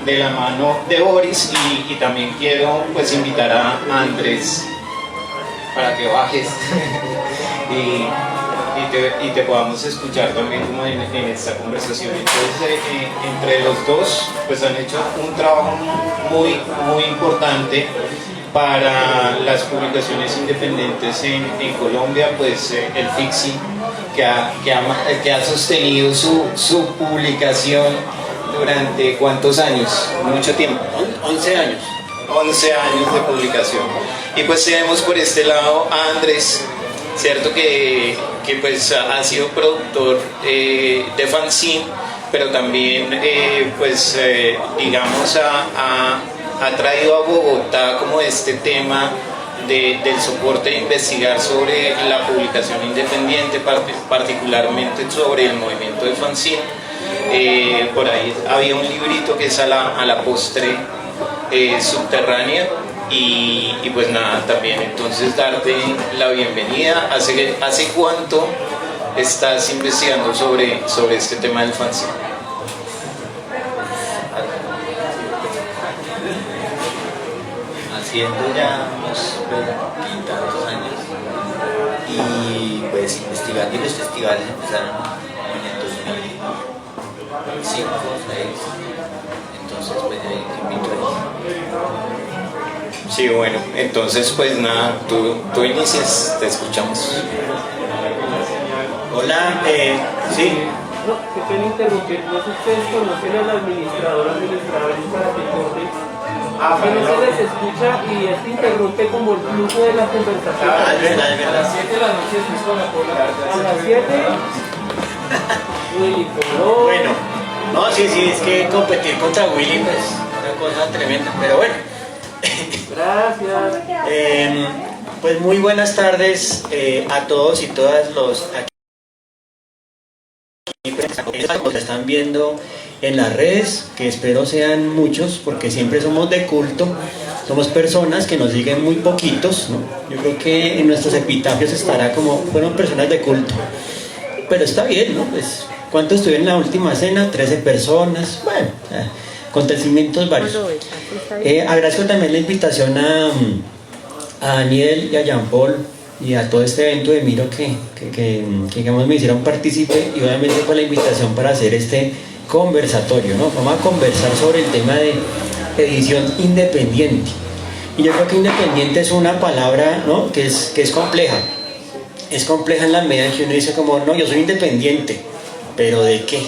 de la mano de Boris y también quiero pues invitar a Andrés para que bajes y te podamos escuchar también como en esta conversación. Entonces entre los dos pues han hecho un trabajo muy importante para las publicaciones independientes en Colombia, pues el FICSI que ha sostenido su publicación durante ¿cuántos años? Mucho tiempo. 11 años. 11 años de publicación. Y pues tenemos por este lado a Andrés, cierto que pues ha sido productor de fanzine, pero también pues digamos ha traído a Bogotá como este tema del soporte de investigar sobre la publicación independiente, particularmente sobre el movimiento de fanzine. Por ahí había un librito que es a la postre subterránea y pues nada, también entonces darte la bienvenida. ¿Hace cuánto estás investigando sobre este tema del fanzine? Haciendo ya unos 20 tantos años, y pues investigando, y los festivales empezaron en el 2005 o 2006, entonces pues ya te invito ahí. Sí, bueno, entonces pues nada, tú inicias, te escuchamos. Hola, sí. No, qué pena interrumpir. No sé si ustedes conocen al administrador para que corte. Que no se les escucha y esto interrumpe como el flujo de la conversación. Es verdad, es verdad. A las 7 de la noche es a las 7. Willy, color. Bueno, no, sí, es que competir contra Willy pues es una cosa tremenda, pero bueno. Gracias. Pues muy buenas tardes a todos y todas los aquí que están viendo en las redes, que espero sean muchos, porque siempre somos de culto, somos personas que nos siguen muy poquitos, ¿no? Yo creo que en nuestros epitafios estará como fueron personas de culto, pero está bien, ¿no? Pues, ¿cuántos estuvieron en la última cena? 13 personas, bueno, acontecimientos varios. Agradezco también la invitación a Daniel y a Jean Paul y a todo este evento de Miro que digamos me hicieron partícipe, y obviamente con la invitación para hacer este conversatorio, ¿no? Vamos a conversar sobre el tema de edición independiente, y yo creo que independiente es una palabra, ¿no? que es compleja. Es compleja en la medida en que uno dice como, no, yo soy independiente, pero ¿de qué?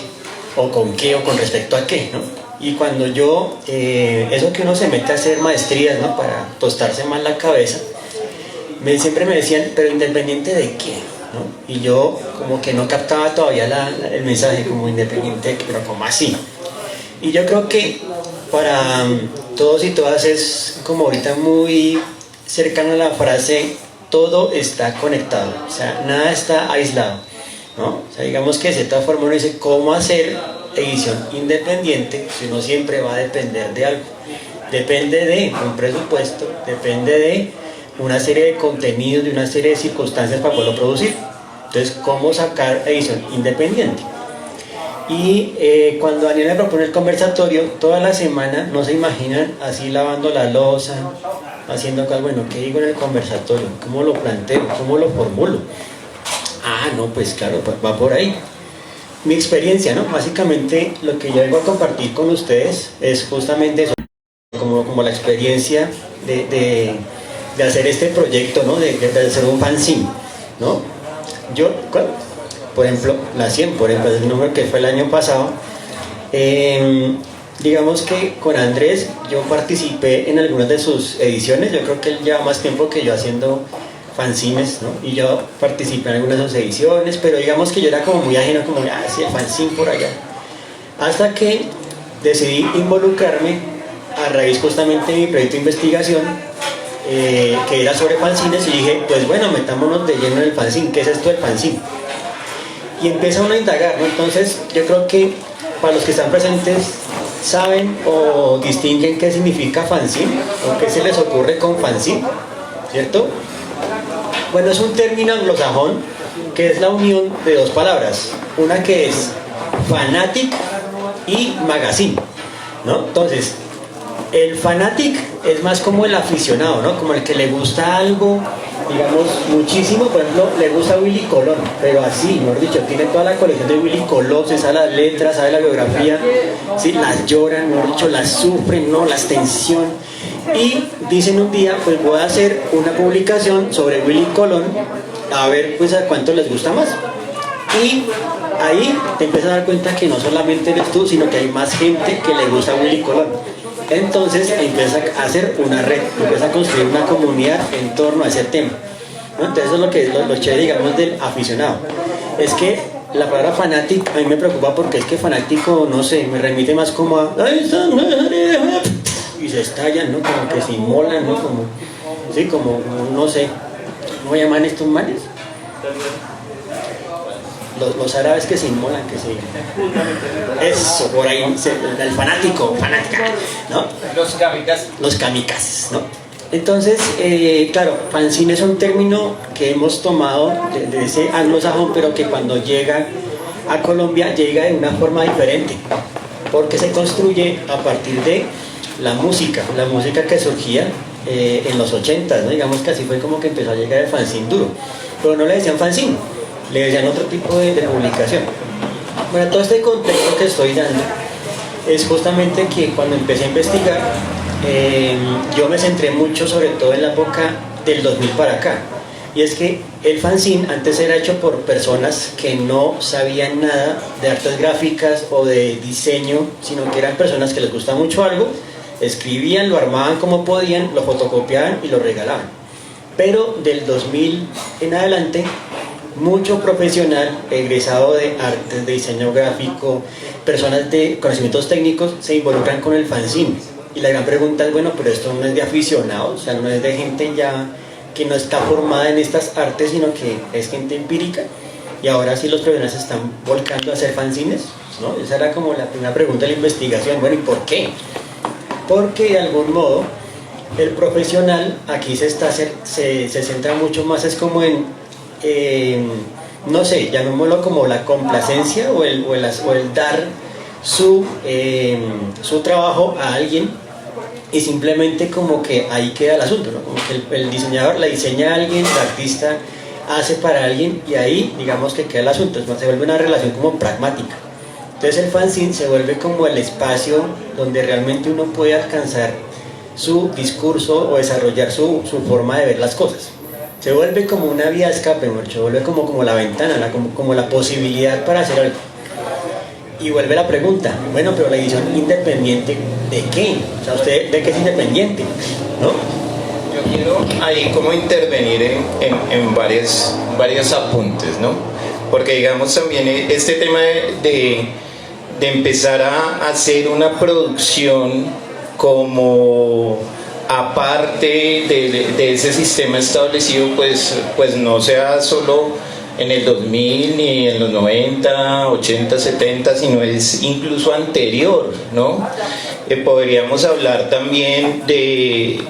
¿O con qué? ¿O con respecto a qué? ¿no? Y cuando yo, eso que uno se mete a hacer maestrías, ¿no? Para tostarse más la cabeza, siempre me decían, pero ¿independiente de qué? ¿no? Y yo como que no captaba todavía el mensaje como independiente, pero como así. Y yo creo que para todos y todas es como ahorita muy cercano a la frase, todo está conectado, o sea, nada está aislado, ¿no? O sea, digamos que de cierta forma uno dice, ¿cómo hacer edición independiente si uno siempre va a depender de algo? Depende de un presupuesto, depende de una serie de contenidos, de una serie de circunstancias para poderlo producir. Entonces, ¿cómo sacar edición independiente? Y cuando Daniel me propone el conversatorio, toda la semana, no se imaginan, así lavando la loza, haciendo cosas, bueno, ¿qué digo en el conversatorio? ¿Cómo lo planteo? ¿Cómo lo formulo? Ah, no, pues claro, va por ahí. Mi experiencia, ¿no? Básicamente lo que yo vengo a compartir con ustedes es justamente eso, como la experiencia de hacer este proyecto, ¿no? De hacer un fanzine, ¿no? Yo, por ejemplo, la 100, por ejemplo, el número que fue el año pasado, digamos que con Andrés yo participé en algunas de sus ediciones. Yo creo que él lleva más tiempo que yo haciendo fanzines, ¿no? Y yo participé en algunas de sus ediciones, pero digamos que yo era como muy ajeno, como, sí, el fanzine por allá. Hasta que decidí involucrarme a raíz justamente de mi proyecto de investigación, que era sobre fanzines, y dije, pues bueno, metámonos de lleno en el fanzine. ¿Qué es esto del fanzine? Y empieza uno a indagar, ¿no? Entonces yo creo que para los que están presentes saben o distinguen qué significa fanzine o qué se les ocurre con fanzine, ¿cierto? Bueno, es un término anglosajón que es la unión de dos palabras, una que es fanatic y magazine. ¿no? Entonces, el fanatic es más como el aficionado, ¿no? Como el que le gusta algo, digamos, muchísimo. Por ejemplo, le gusta Willy Colón, pero así, mejor dicho, tiene toda la colección de Willy Colón, se sabe las letras, sabe la biografía, ¿sí? Las lloran, mejor dicho, las sufren, ¿no? Las tensión. Y dicen un día, pues voy a hacer una publicación sobre Willy Colón, a ver pues a cuánto les gusta más. Y ahí te empiezas a dar cuenta que no solamente eres tú, sino que hay más gente que le gusta Willy Colón. Entonces empieza a hacer una red, empieza a construir una comunidad en torno a ese tema, ¿no? Entonces eso es lo que es lo chévere, digamos, del aficionado. Es que la palabra fanatic a mí me preocupa porque es que fanático, no sé, me remite más como a y se estallan, ¿no? Como que se inmolan, ¿no? Como, sí, como, no sé, ¿cómo llaman estos manes? Los árabes que se inmolan, que se... Eso, por ahí, el fanático, fanática, ¿no? Los kamikazes, ¿no? Entonces, claro, fanzine es un término que hemos tomado de ese anglosajón, pero que cuando llega a Colombia llega de una forma diferente, porque se construye a partir de la música que surgía en los 80, ¿no? Digamos que así fue como que empezó a llegar el fanzine duro, pero no le decían fanzine, le decían otro tipo de publicación. Bueno, todo este contexto que estoy dando es justamente que cuando empecé a investigar, yo me centré mucho sobre todo en la época del 2000 para acá, y es que el fanzine antes era hecho por personas que no sabían nada de artes gráficas o de diseño, sino que eran personas que les gustaba mucho algo, escribían, lo armaban como podían, lo fotocopiaban y lo regalaban. Pero del 2000 en adelante, mucho profesional egresado de artes, de diseño gráfico, personas de conocimientos técnicos se involucran con el fanzine. Y la gran pregunta es, bueno, pero esto no es de aficionados, o sea, no es de gente ya que no está formada en estas artes, sino que es gente empírica. Y ahora sí los profesionales se están volcando a hacer fanzines, ¿no? Esa era como la primera pregunta de la investigación. Bueno, ¿y por qué? Porque de algún modo el profesional aquí se centra mucho más, es como en no sé, llamémoslo como la complacencia o el dar su trabajo a alguien, y simplemente como que ahí queda el asunto, ¿no? Como que el diseñador le diseña a alguien, el artista hace para alguien, y ahí digamos que queda el asunto, se vuelve una relación como pragmática. Entonces el fanzine se vuelve como el espacio donde realmente uno puede alcanzar su discurso o desarrollar su forma de ver las cosas. Se vuelve como una vía de escape, se vuelve como la ventana, como la posibilidad para hacer algo. Y vuelve la pregunta, bueno, pero la edición independiente, ¿de qué? O sea, ¿usted de qué es independiente? ¿No? Yo quiero ahí como intervenir en varios apuntes, ¿no? Porque digamos también este tema de empezar a hacer una producción como aparte de ese sistema establecido, pues no sea solo en el 2000 ni en los 90, 80, 70, sino es incluso anterior, ¿no? Podríamos hablar también de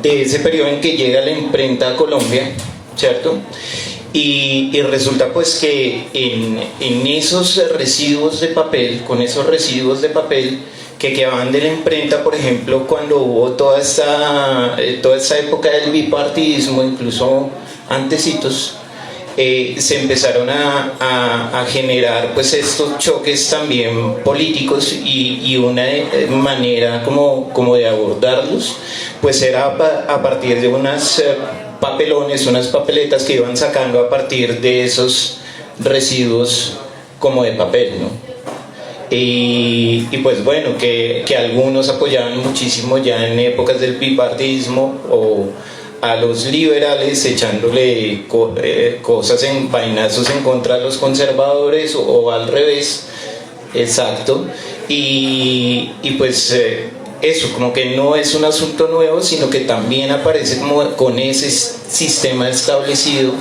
ese periodo en que llega la imprenta a Colombia, ¿cierto? Y resulta pues que en esos residuos de papel, con esos residuos de papel que quedaban de la imprenta, por ejemplo, cuando hubo toda esta época del bipartidismo, incluso antecitos, se empezaron a generar pues estos choques también políticos, y una manera como de abordarlos pues era a partir de unas papelones, unas papeletas que iban sacando a partir de esos residuos como de papel, ¿no? Y pues bueno, que algunos apoyaban muchísimo ya en épocas del bipartidismo, o a los liberales echándole cosas vainazos en contra de los conservadores, o al revés, exacto. Y pues eso, como que no es un asunto nuevo, sino que también aparece como con ese sistema establecido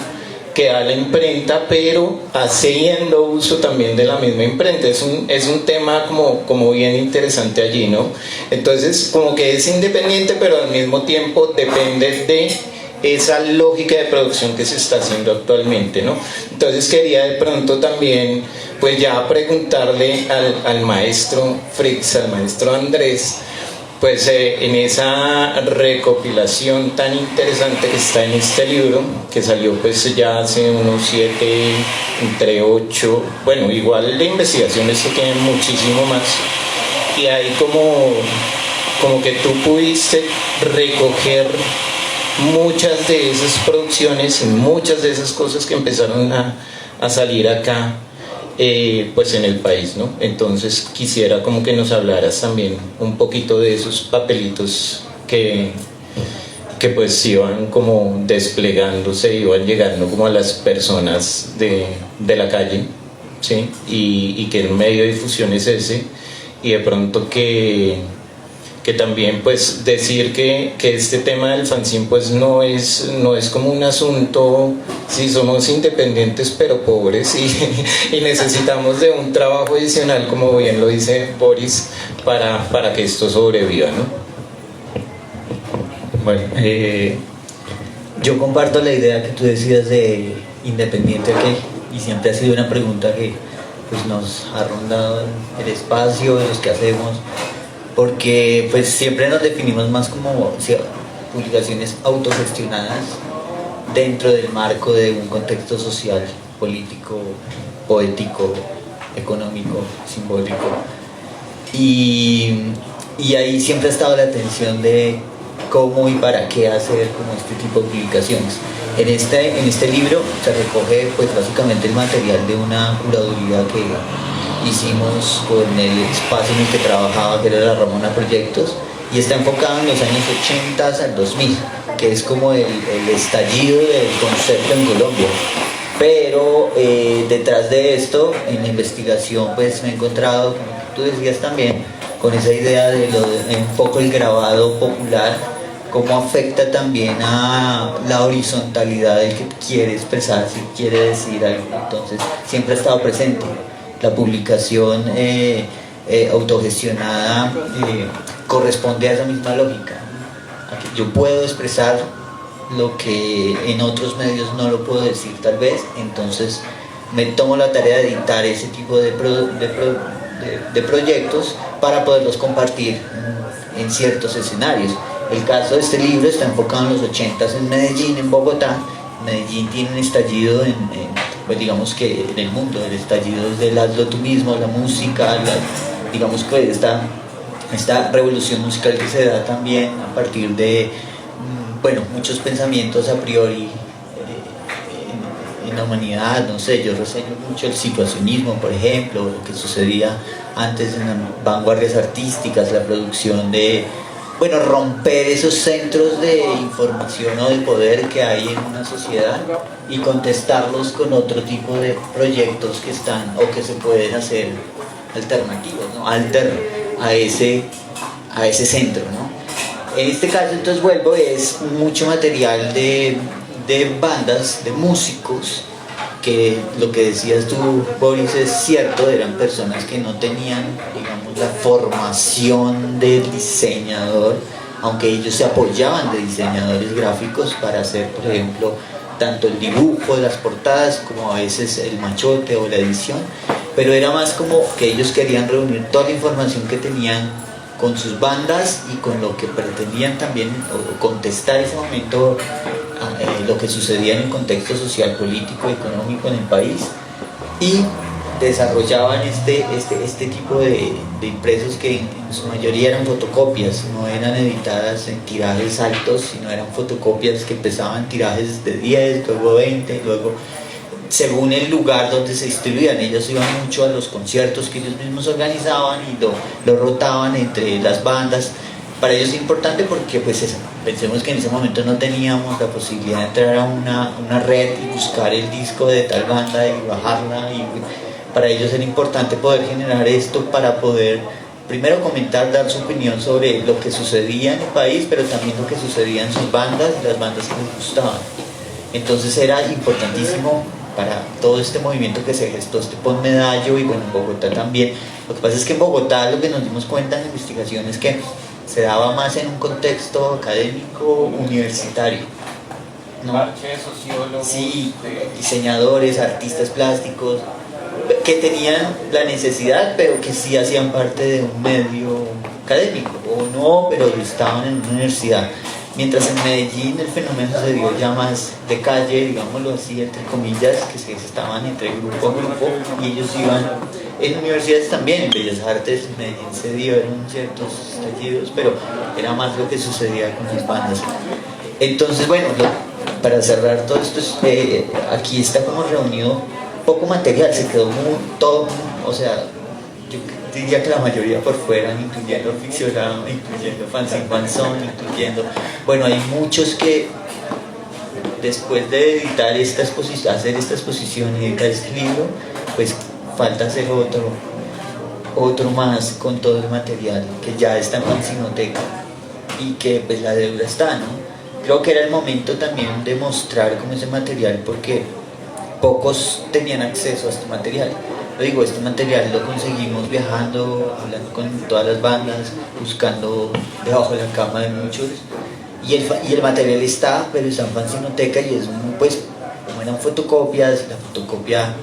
que da la imprenta, pero haciendo uso también de la misma imprenta. Es un tema como bien interesante allí, ¿no? Entonces, como que es independiente, pero al mismo tiempo depende de esa lógica de producción que se está haciendo actualmente, ¿no? Entonces quería de pronto también pues ya preguntarle al maestro Fritz, al maestro Andrés, pues en esa recopilación tan interesante que está en este libro, que salió pues ya hace unos 7, entre 8, bueno, igual de investigación esto tiene muchísimo más, y ahí como que tú pudiste recoger muchas de esas producciones y muchas de esas cosas que empezaron a salir acá, pues en el país, ¿no? Entonces quisiera como que nos hablaras también un poquito de esos papelitos que pues iban como desplegándose, iban llegando como a las personas de la calle, ¿sí? Y que el medio de difusión es ese, y de pronto que también pues decir que este tema del fanzine pues no es como un asunto, si somos independientes pero pobres y necesitamos de un trabajo adicional, como bien lo dice Boris, para que esto sobreviva, ¿no? Bueno, yo comparto la idea que tú decías de independiente, y siempre ha sido una pregunta que pues nos ha rondado en el espacio, en los que hacemos, porque pues siempre nos definimos más como publicaciones autogestionadas dentro del marco de un contexto social, político, poético, económico, simbólico, y ahí siempre ha estado la atención de cómo y para qué hacer como este tipo de publicaciones. En este libro se recoge pues básicamente el material de una curaduría que hicimos con el espacio en el que trabajaba, que era la Ramona Proyectos, y está enfocado en los años 80 al 2000, que es como el estallido del concepto en Colombia. Pero detrás de esto, en la investigación, pues me he encontrado, como tú decías también, con esa idea de un poco el grabado popular, cómo afecta también a la horizontalidad del que quiere expresar, si quiere decir algo. Entonces siempre ha estado presente. La publicación autogestionada corresponde a esa misma lógica. Yo puedo expresar lo que en otros medios no lo puedo decir tal vez, entonces me tomo la tarea de editar ese tipo de proyectos para poderlos compartir en ciertos escenarios. El caso de este libro está enfocado en los 80s en Medellín, en Bogotá. Medellín tiene un estallido pues digamos que en el mundo, el estallido es del hazlo tú mismo, la música, digamos que esta revolución musical que se da también a partir de bueno, muchos pensamientos a priori en la humanidad, no sé, yo reseño mucho el situacionismo, por ejemplo, lo que sucedía antes en las vanguardias artísticas, la producción de, bueno, romper esos centros de información o de poder que hay en una sociedad y contestarlos con otro tipo de proyectos que están o que se pueden hacer alternativos, ¿no? A ese centro, ¿no? En este caso, entonces vuelvo, es mucho material de bandas, de músicos, que lo que decías tú, Boris, es cierto, eran personas que no tenían, digamos, la formación del diseñador, aunque ellos se apoyaban de diseñadores gráficos para hacer, por ejemplo, tanto el dibujo de las portadas como a veces el machote o la edición, pero era más como que ellos querían reunir toda la información que tenían con sus bandas y con lo que pretendían también contestar ese momento lo que sucedía en el contexto social, político, económico en el país, y desarrollaban este tipo de impresos que en su mayoría eran fotocopias, no eran editadas en tirajes altos, sino eran fotocopias que empezaban tirajes de 10, luego 20, luego según el lugar donde se distribuían. Ellos iban mucho a los conciertos que ellos mismos organizaban y lo rotaban entre las bandas. Para ellos es importante porque pues pensemos que en ese momento no teníamos la posibilidad de entrar a una red y buscar el disco de tal banda y bajarla, y para ellos era importante poder generar esto para poder primero comentar, dar su opinión sobre lo que sucedía en el país, pero también lo que sucedía en sus bandas y las bandas que les gustaban. Entonces era importantísimo para todo este movimiento que se gestó, este Postmedallo, y bueno, en Bogotá también. Lo que pasa es que en Bogotá lo que nos dimos cuenta en la investigación es que se daba más en un contexto académico universitario, ¿no? Parche de sociólogos, sí, diseñadores, artistas plásticos, que tenían la necesidad, pero que sí hacían parte de un medio académico, o no, pero estaban en una universidad. Mientras en Medellín el fenómeno se dio ya más de calle, digámoslo así, entre comillas, que se estaban entre grupo a grupo, y ellos iban en universidades también, en Bellas Artes, en Medellín se dieron ciertos estallidos, pero era más lo que sucedía con las bandas. Entonces, bueno, para cerrar todo esto, aquí está como reunido poco material, se quedó todo, o sea, yo diría que la mayoría por fuera, incluyendo ficcionado, incluyendo fanzine fanzón, incluyendo, bueno, hay muchos que después de editar esta exposición, hacer esta exposición y editar este libro, pues falta hacer otro más con todo el material que ya está en Fanzinoteca y que pues la deuda está, ¿no? Creo que era el momento también de mostrar como ese material, porque pocos tenían acceso a este material. Lo digo, este material lo conseguimos viajando, hablando con todas las bandas, buscando debajo de la cama de muchos, y el material está, pero está en Fanzinoteca, y es pues, como eran fotocopias, la fotocopia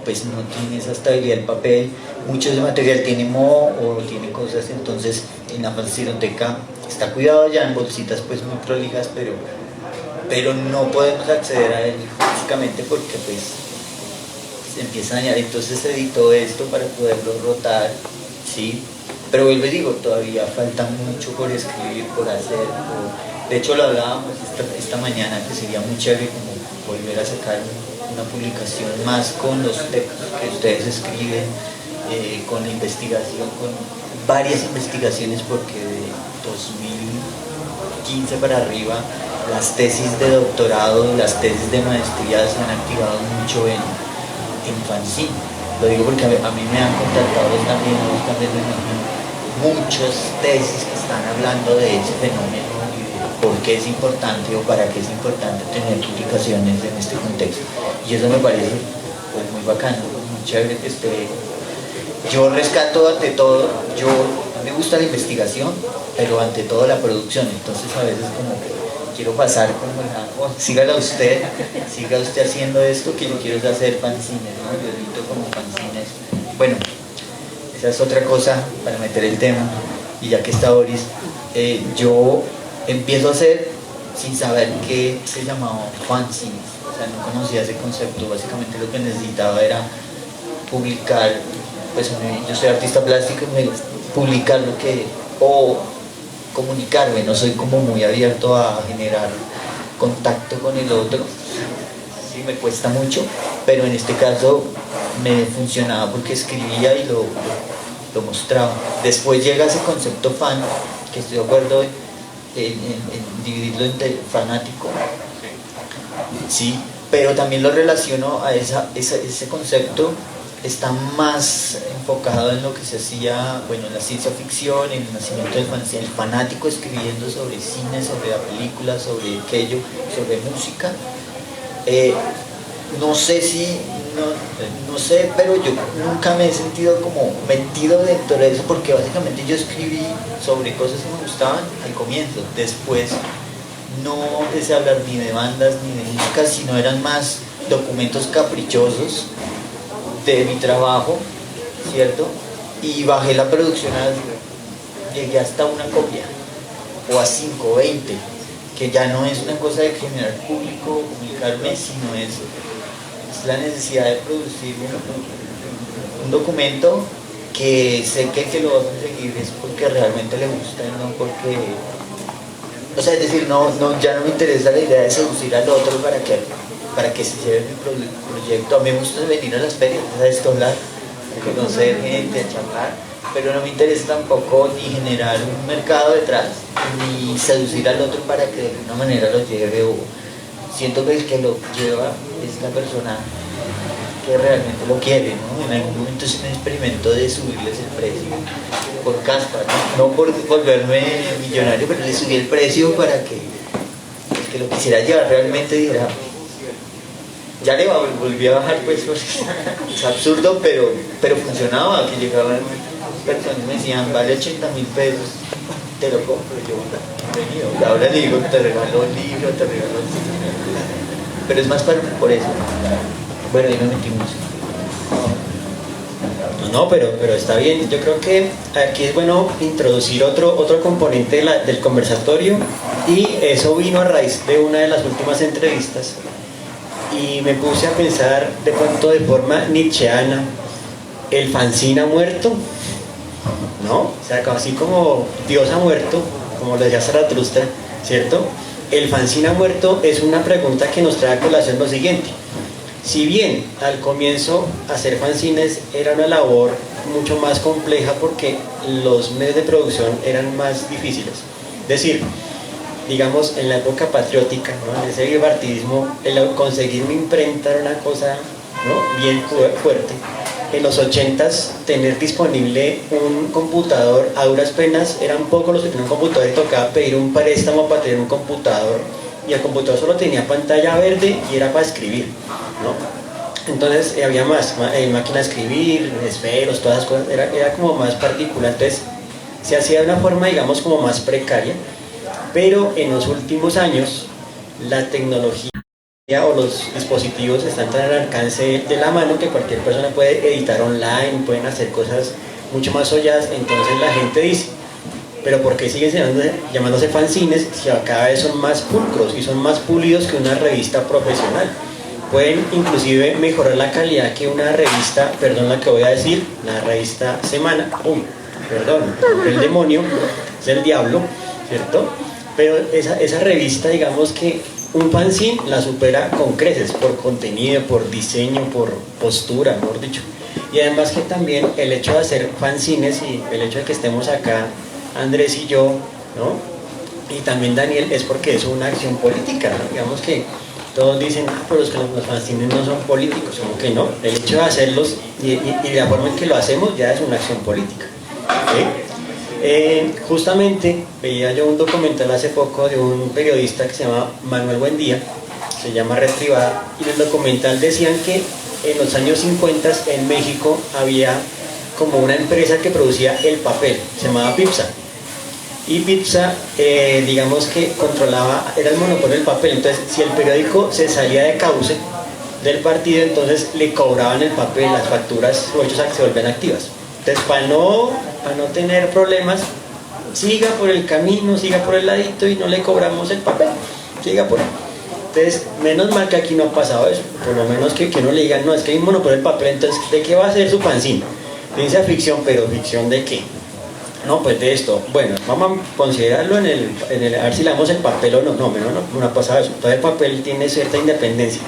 pues no tiene esa estabilidad del papel, mucho de ese material tiene moho o tiene cosas, entonces en la Fanzinoteca está cuidado ya en bolsitas pues muy prolijas, pero no podemos acceder a él físicamente porque pues se empieza a dañar. Entonces se editó esto para poderlo rotar, ¿sí? Pero vuelvo y digo, todavía falta mucho por escribir, por hacer, de hecho lo hablábamos esta mañana, que sería muy chévere como volver a sacar una publicación más con los textos que ustedes escriben, con la investigación, con varias investigaciones, porque de 2015 para arriba las tesis de doctorado, las tesis de maestría se han activado mucho en fanzine. Lo digo porque a mí me han contactado también muchas tesis que están hablando de ese fenómeno y de por qué es importante o para qué es importante tener publicaciones en este contexto. Y eso me parece pues muy bacano, muy chévere que esté. Yo rescato ante todo, me gusta la investigación, pero ante todo la producción, entonces a veces como quiero pasar como siga usted haciendo esto, que yo quiero hacer fanzines, ¿no? Yo edito como fanzines. Bueno, esa es otra cosa para meter el tema, y ya que está Boris, yo empiezo a hacer sin saber qué se llamaba fanzines, o sea, no conocía ese concepto. Básicamente lo que necesitaba era publicar, pues yo soy artista plástico, publicar lo que, o comunicarme, no soy como muy abierto a generar contacto con el otro, sí me cuesta mucho, pero en este caso me funcionaba porque escribía y lo mostraba. Después llega ese concepto fan, que estoy de acuerdo en dividirlo entre fanático, sí, pero también lo relaciono a ese concepto. Está más enfocado en lo que se hacía, bueno, en la ciencia ficción, en el nacimiento del fanzine, el fanático escribiendo sobre cine, sobre la película, sobre aquello, sobre música. No sé, pero yo nunca me he sentido como metido dentro de eso, porque básicamente yo escribí sobre cosas que me gustaban al comienzo. Después no empecé a hablar ni de bandas ni de música, sino eran más documentos caprichosos de mi trabajo, ¿cierto? Y bajé la producción, llegué hasta una copia, o a 5, 20, que ya no es una cosa de generar público, comunicarme, sino es la necesidad de producir un documento que sé que el que lo va a conseguir es porque realmente le gusta, y no porque, o sea, es decir, ya no me interesa la idea de seducir al otro para que se lleve mi proyecto. A mí me gusta venir a las ferias, a desdoblar, a conocer gente, a charlar, pero no me interesa tampoco ni generar un mercado detrás, ni seducir al otro para que de alguna manera lo lleve, o siento que el que lo lleva es la persona que realmente lo quiere, ¿no? En algún momento es un experimento de subirles el precio por caspa, no por volverme millonario, pero le subí el precio para que el que lo quisiera llevar realmente dijera, ya le volví a bajar, pues es absurdo, pero funcionaba, que llegaban personas y me decían, vale 80.000 pesos, te lo compro. Yo, venido, ahora le digo, te regalo un libro, te regalo un libro, pero es más por eso. Bueno, ahí me metí mucho. No, pero está bien. Yo creo que aquí es bueno introducir otro componente del conversatorio, y eso vino a raíz de una de las últimas entrevistas, y me puse a pensar de pronto de forma nietzscheana: el fanzine ha muerto, ¿no? O sea, así como Dios ha muerto, como lo decía Zaratustra, ¿cierto? El fanzine ha muerto es una pregunta que nos trae a colación lo siguiente. Si bien al comienzo hacer fanzines era una labor mucho más compleja porque los medios de producción eran más difíciles, es decir, digamos en la época patriótica, ¿no? En ese bipartidismo, el conseguir una imprenta era una cosa, ¿no? Bien fuerte. En los 80s tener disponible un computador a duras penas, eran pocos los que tenían un computador y tocaba pedir un préstamo para tener un computador, y el computador solo tenía pantalla verde y era para escribir, ¿no? Entonces había más máquina de escribir, esferos, todas esas cosas, era como más particular, entonces se hacía de una forma, digamos, como más precaria. Pero en los últimos años la tecnología o los dispositivos están tan al alcance de la mano que cualquier persona puede editar online, pueden hacer cosas mucho más solladas. Entonces la gente dice, pero ¿por qué siguen llamándose fanzines si cada vez son más pulcros y son más pulidos que una revista profesional? Pueden inclusive mejorar la calidad que una revista, perdón la que voy a decir, la revista Semana, el demonio, es el diablo, ¿cierto? Pero esa revista, digamos que un fanzine la supera con creces, por contenido, por diseño, por postura, mejor dicho. Y además que también el hecho de hacer fanzines y el hecho de que estemos acá, Andrés y yo, ¿no? Y también Daniel, es porque es una acción política, ¿no? Digamos que todos dicen, pero es que los fanzines no son políticos, como que no. El hecho de hacerlos y la forma en que lo hacemos ya es una acción política, ¿sí? Justamente veía yo un documental hace poco de un periodista que se llama Manuel Buendía, se llama Red Privada, y en el documental decían que en los años 50 en México había como una empresa que producía el papel, se llamaba Pipsa, y Pipsa digamos que controlaba, era el monopolio del papel. Entonces si el periódico se salía de cauce del partido, entonces le cobraban el papel, las facturas o hechos se volvían activas. Entonces para no tener problemas, siga por el camino, siga por el ladito y no le cobramos el papel, siga por ahí. Entonces, menos mal que aquí no ha pasado eso, por lo menos que no le digan, no, es que hay un monopolio del papel, entonces, ¿de qué va a ser su fanzine? Ciencia ficción, pero ¿ficción de qué? No, pues de esto. Bueno, vamos a considerarlo a ver si le damos el papel o no. No ha pasado eso. Entonces el papel tiene cierta independencia,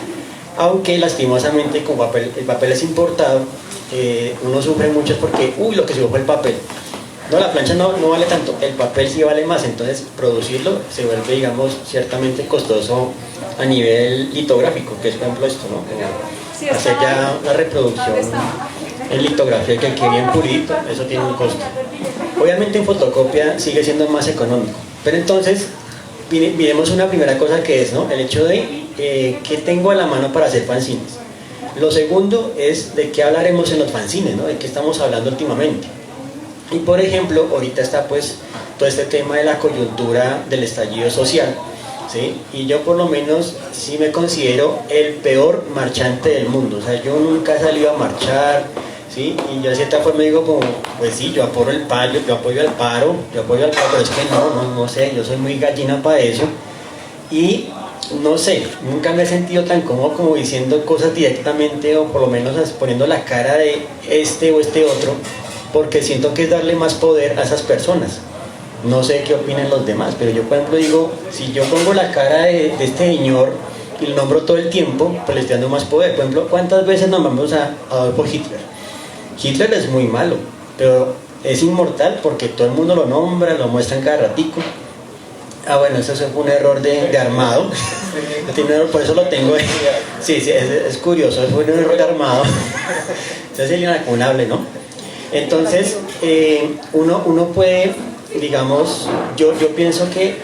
aunque lastimosamente como el papel es importado, uno sufre mucho porque, lo que subió fue el papel. No, la plancha no vale tanto, el papel sí vale más, entonces producirlo se vuelve, digamos, ciertamente costoso a nivel litográfico, que es por ejemplo esto, ¿no? Sí, hacer ya la reproducción en litografía que quede bien purito, eso tiene un costo. Obviamente en fotocopia sigue siendo más económico, pero entonces miremos una primera cosa que es, ¿no? El hecho de qué tengo a la mano para hacer fanzines. Lo segundo es de qué hablaremos en los fanzines, ¿no? De qué estamos hablando últimamente. Y por ejemplo, ahorita está pues todo este tema de la coyuntura del estallido social, ¿sí? Y yo por lo menos sí me considero el peor marchante del mundo. O sea, yo nunca he salido a marchar, ¿sí? Y yo de cierta forma digo como, pues sí, yo apoyo el paro, pero es que no sé, yo soy muy gallina para eso. Y no sé, nunca me he sentido tan cómodo como diciendo cosas directamente, o por lo menos poniendo la cara de este o este otro, porque siento que es darle más poder a esas personas. No sé qué opinan los demás, pero yo por ejemplo digo, si yo pongo la cara de este señor y lo nombro todo el tiempo, pues le estoy dando más poder. Por ejemplo, ¿cuántas veces nombramos a Adolfo Hitler? Hitler es muy malo, pero es inmortal porque todo el mundo lo nombra, lo muestra en cada ratico. Bueno, eso fue un error de armado. Por eso lo tengo. Sí, es curioso, fue un error de armado. Eso es inacunable, ¿no? Entonces, uno puede, digamos, yo pienso que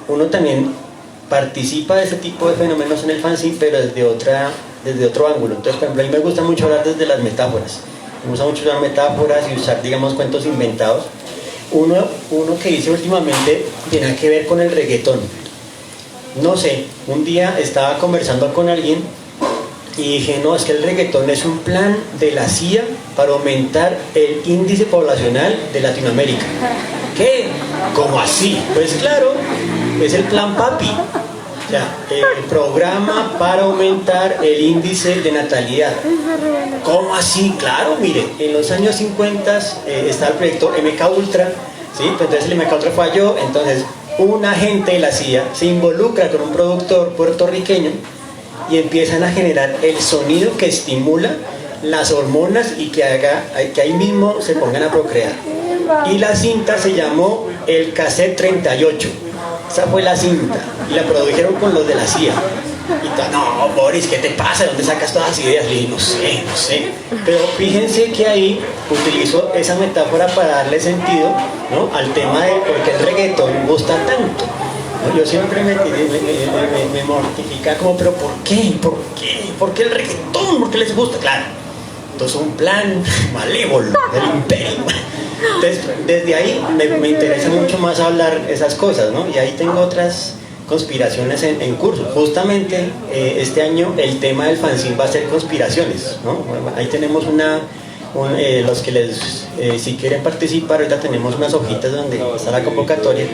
uno también participa de ese tipo de fenómenos en el fanzine, pero desde otro ángulo. Entonces, por ejemplo, a mí me gusta mucho hablar desde las metáforas. Me gusta mucho usar metáforas y usar, digamos, cuentos inventados. Uno que hice últimamente tiene que ver con el reggaetón. No sé, un día estaba conversando con alguien y dije, no, es que el reggaetón es un plan de la CIA para aumentar el índice poblacional de Latinoamérica. ¿Qué? ¿Cómo así? Pues claro, es el plan PAPI. O sea, el programa para aumentar el índice de natalidad. ¿Cómo así? Claro, mire, en los años 50 está el proyecto MK Ultra, ¿sí? Entonces el MK Ultra falló, entonces un agente de la CIA se involucra con un productor puertorriqueño y empiezan a generar el sonido que estimula las hormonas y que haga que ahí mismo se pongan a procrear. Y la cinta se llamó el cassette 38. Esa fue la cinta y la produjeron con los de la CIA. Y no, Boris, ¿qué te pasa? ¿De dónde sacas todas las ideas? Le dije, no sé. Pero fíjense que ahí utilizo esa metáfora para darle sentido, ¿no?, al tema de por qué el reggaetón gusta tanto, ¿no? Yo siempre me mortifica como, pero ¿por qué? ¿Por qué el reggaetón? ¿Por qué les gusta? Claro, entonces un plan malévolo del imperio. Entonces, desde ahí me interesa mucho más hablar esas cosas, ¿no? Y ahí tengo otras conspiraciones en curso. Justamente este año el tema del fanzine va a ser conspiraciones, ¿no? Bueno, ahí tenemos los que si quieren participar, ahorita tenemos unas hojitas donde está la convocatoria,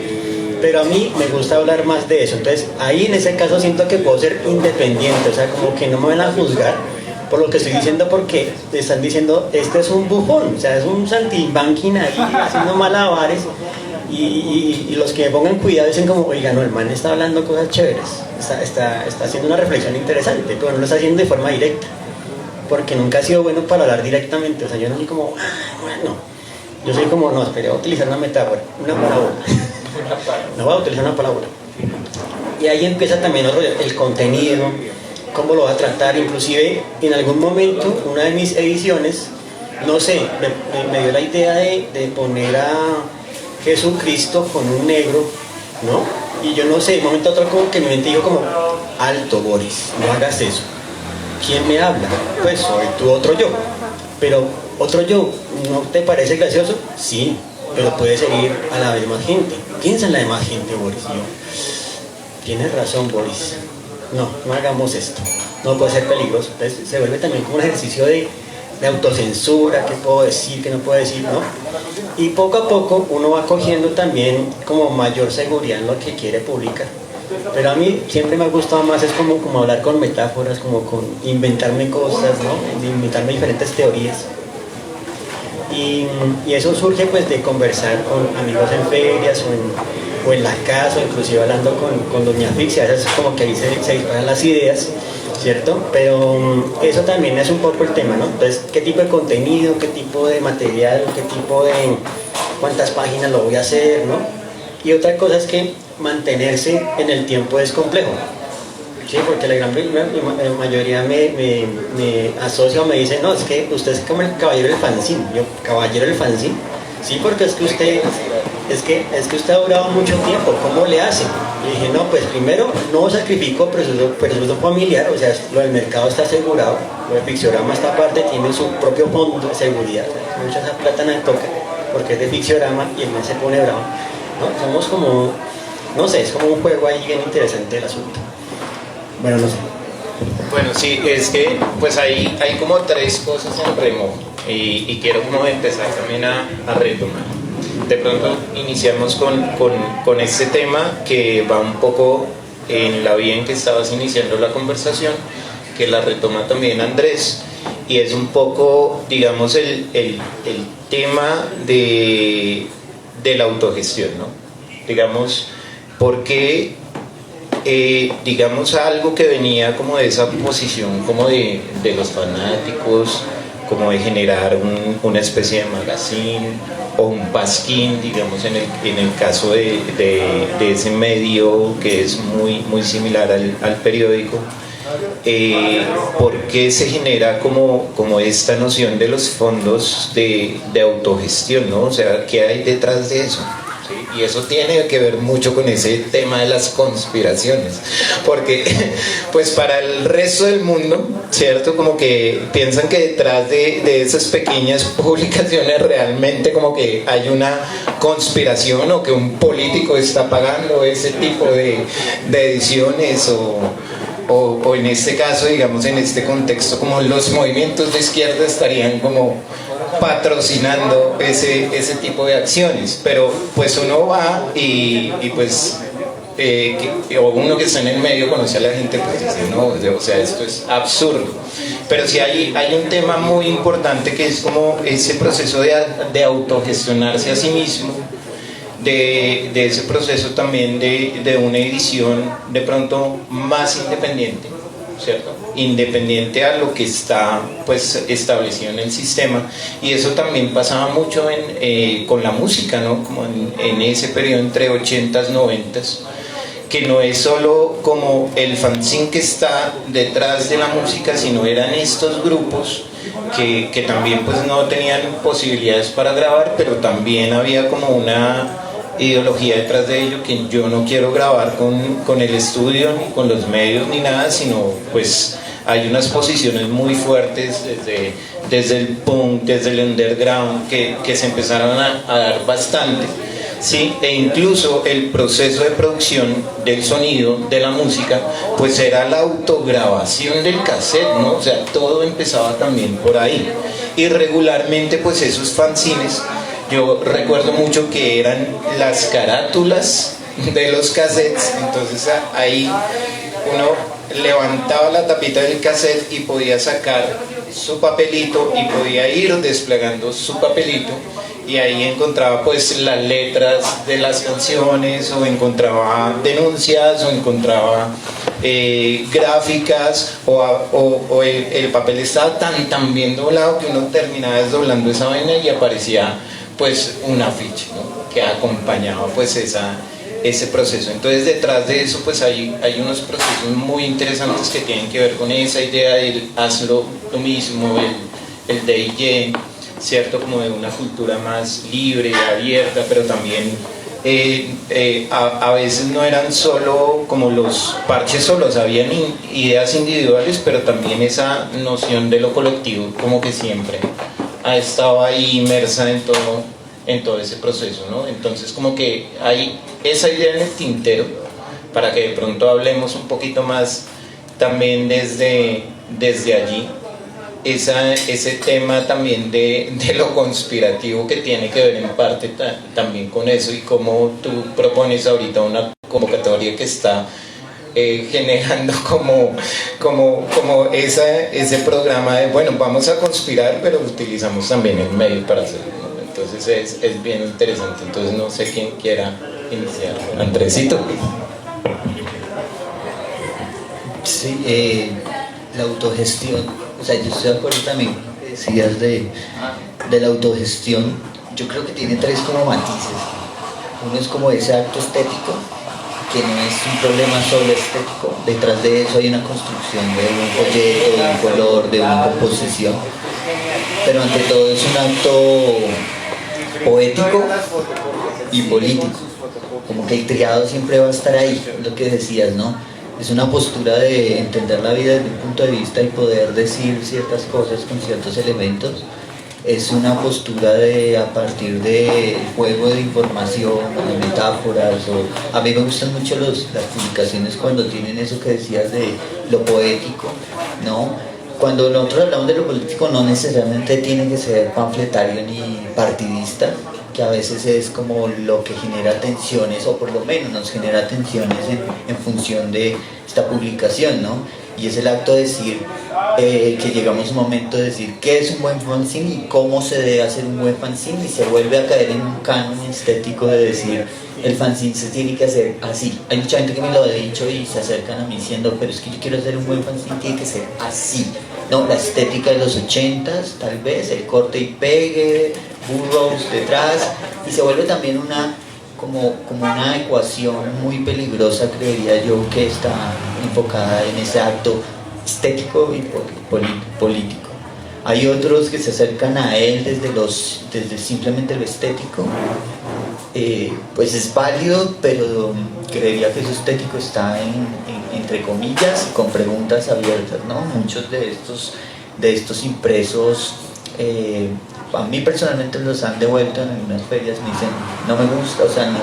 pero a mí me gusta hablar más de eso. Entonces ahí en ese caso siento que puedo ser independiente, o sea, como que no me van a juzgar por lo que estoy diciendo, porque están diciendo, este es un bufón, o sea, es un saltimbanquín ahí haciendo malabares, y los que me pongan cuidado dicen como, oiga, no, el man está hablando cosas chéveres, está haciendo una reflexión interesante, pero no lo está haciendo de forma directa, porque nunca ha sido bueno para hablar directamente. O sea, yo no soy como, bueno, yo soy como, no, espera, voy a utilizar una metáfora, una parábola. No voy a utilizar una parábola. Y ahí empieza también el contenido, cómo lo va a tratar. Inclusive en algún momento, una de mis ediciones, no sé, me dio la idea de poner a Jesucristo con un negro, ¿no? Y yo no sé, de un momento a otro como que mi mente dijo como, alto, Boris, no hagas eso. ¿Quién me habla? Pues soy tu otro yo. Pero otro yo, ¿no te parece gracioso? Sí, pero puede seguir a la demás gente. Piensa en la demás gente, Boris. Y yo, tienes razón, Boris. No hagamos esto. No puede ser peligroso. Entonces se vuelve también como un ejercicio de autocensura, qué puedo decir, qué no puedo decir, ¿no? Y poco a poco uno va cogiendo también como mayor seguridad en lo que quiere publicar. Pero a mí siempre me ha gustado más es como hablar con metáforas, como con inventarme cosas, ¿no? Inventarme diferentes teorías. Y eso surge pues de conversar con amigos en ferias o en la casa, o inclusive hablando con doña Fixia. A veces como que ahí se disparan las ideas, ¿cierto? Pero eso también es un poco el tema, ¿no? Entonces, ¿qué tipo de contenido, qué tipo de material, qué tipo de cuántas páginas lo voy a hacer, ¿no? Y otra cosa es que mantenerse en el tiempo es complejo, ¿sí? Porque la gran mayoría me asocia o me dice, no, es que usted es como el caballero del fanzine. Yo, caballero del fanzine, sí, porque es que usted ha durado mucho tiempo, ¿cómo le hace? Y dije, no, pues primero no sacrifico presupuesto familiar, o sea, lo del mercado está asegurado, lo de Ficciorama esta parte tiene su propio fondo de seguridad, mucha esa plata no toca, porque es de Ficciorama y el man se pone bravo, ¿no? Somos como, no sé, es como un juego ahí bien interesante el asunto. Bueno, no sé. Bueno, sí, es que pues hay como tres cosas en remojo y quiero como empezar también a retomar. De pronto iniciamos con este tema que va un poco en la vía en que estabas iniciando la conversación, que la retoma también Andrés, y es un poco, digamos, el tema de la autogestión, ¿no? Digamos, porque digamos algo que venía como de esa posición como de los fanáticos, como de generar una especie de magazine o un pasquín, digamos, en el caso de ese medio que es muy similar al periódico. ¿Por qué se genera como esta noción de los fondos de autogestión, ¿no? O sea, ¿qué hay detrás de eso? ¿Sí? Y eso tiene que ver mucho con ese tema de las conspiraciones, porque pues para el resto del mundo, ¿cierto? Como que piensan que detrás de esas pequeñas publicaciones realmente como que hay una conspiración o que un político está pagando ese tipo de ediciones o en este caso, digamos, en este contexto, como los movimientos de izquierda estarían como patrocinando ese tipo de acciones, pero pues uno va y pues o uno que está en el medio conoce a la gente, pues dice, no, o sea, esto es absurdo. Pero sí hay un tema muy importante que es como ese proceso de autogestionarse a sí mismo, de ese proceso también de una edición de pronto más independiente, ¿cierto? Independiente a lo que está pues establecido en el sistema, y eso también pasaba mucho con la música, ¿no? Como en ese periodo entre 80s, 90s, que no es solo como el fanzine que está detrás de la música, sino eran estos grupos que también pues no tenían posibilidades para grabar, pero también había como una ideología detrás de ello, que yo no quiero grabar con el estudio, ni con los medios, ni nada, sino pues hay unas posiciones muy fuertes desde el punk, desde el underground, que se empezaron a dar bastante. Sí, e incluso el proceso de producción del sonido, de la música, pues era la autograbación del cassette, ¿no? O sea, todo empezaba también por ahí. Y regularmente, pues esos fanzines, yo recuerdo mucho que eran las carátulas de los cassettes, entonces ahí uno levantaba la tapita del cassette y podía sacar su papelito y podía ir desplegando su papelito, y ahí encontraba pues las letras de las canciones, o encontraba denuncias, o encontraba gráficas, o el papel estaba tan bien doblado que uno terminaba desdoblando esa vaina y aparecía pues un afiche, ¿no? Que acompañaba pues ese proceso. Entonces detrás de eso pues hay unos procesos muy interesantes que tienen que ver con esa idea del hazlo tú mismo, el DIY, ¿cierto? Como de una cultura más libre, abierta, pero también a veces no eran solo como los parches solos, habían ideas individuales, pero también esa noción de lo colectivo como que siempre ha estado ahí inmersa en todo ese proceso, ¿no? Entonces como que hay esa idea en el tintero para que de pronto hablemos un poquito más también desde allí, ese tema también de lo conspirativo que tiene que ver en parte también con eso, y cómo tú propones ahorita una convocatoria que está generando como ese programa de, bueno, vamos a conspirar, pero utilizamos también el medio para hacerlo, ¿no? Entonces es bien interesante. Entonces no sé quién quiera iniciar. Andresito. Sí, la autogestión, o sea, yo estoy de acuerdo también con lo que decías de la autogestión. Yo creo que tiene tres como matices. Uno es como ese acto estético, que no es un problema solo estético. Detrás de eso hay una construcción de un folleto, de un color, de una composición, pero ante todo es un acto poético y político, como que el triado siempre va a estar ahí, lo que decías, ¿no? Es una postura de entender la vida desde un punto de vista y poder decir ciertas cosas con ciertos elementos. Es una postura de, a partir del juego de información, de metáforas, o a mí me gustan mucho las publicaciones cuando tienen eso que decías de lo poético, ¿no? Cuando nosotros hablamos de lo político no necesariamente tiene que ser panfletario ni partidista, que a veces es como lo que genera tensiones, o por lo menos nos genera tensiones en función de esta publicación, ¿no? Y es el acto de decir, que llegamos a un momento de decir qué es un buen fanzine y cómo se debe hacer un buen fanzine, y se vuelve a caer en un canon estético de decir el fanzine se tiene que hacer así. Hay mucha gente que me lo ha dicho y se acercan a mí diciendo, pero es que yo quiero hacer un buen fanzine, tiene que ser así. No, la estética de los 80s, tal vez, el corte y pegue, burros detrás, y se vuelve también como una ecuación muy peligrosa, creería yo, que está enfocada en ese acto estético y político. Hay otros que se acercan a él desde simplemente lo estético, pues es válido, pero creería que eso estético está entre comillas, con preguntas abiertas, ¿no? Muchos de estos impresos, a mí personalmente los han devuelto en algunas ferias, me dicen, no me gusta, o sea, no,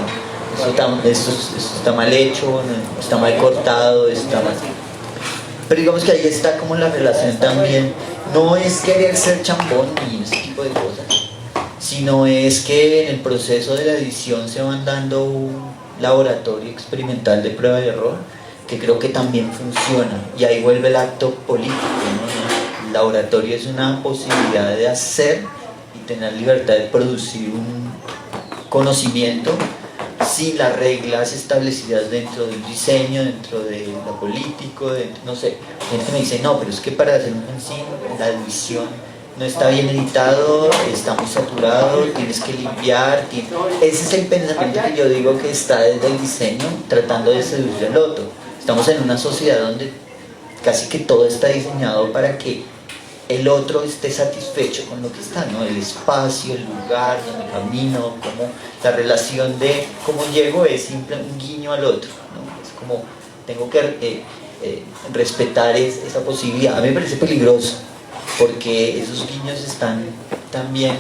esto está mal hecho, no, está mal cortado, está mal. Pero digamos que ahí está como la relación también no es querer ser chambón ni ese tipo de cosas, sino es que en el proceso de la edición se van dando un laboratorio experimental de prueba y error que creo que también funciona, y ahí vuelve el acto político, ¿no? El laboratorio es una posibilidad de hacer y tener libertad de producir un conocimiento sin las reglas establecidas dentro del diseño, dentro de lo político, no sé. Gente me dice, no, pero es que para hacer un fanzine la edición no está bien editado, está muy saturado, tienes que limpiar. Ese es el pensamiento que yo digo que está desde el diseño, tratando de seducir al otro. Estamos en una sociedad donde casi que todo está diseñado para que el otro esté satisfecho con lo que está, ¿no? El espacio, el lugar donde camino, como la relación de cómo llego es simple un guiño al otro, ¿no? Es como tengo que respetar esa posibilidad. A mí me parece peligroso porque esos guiños están también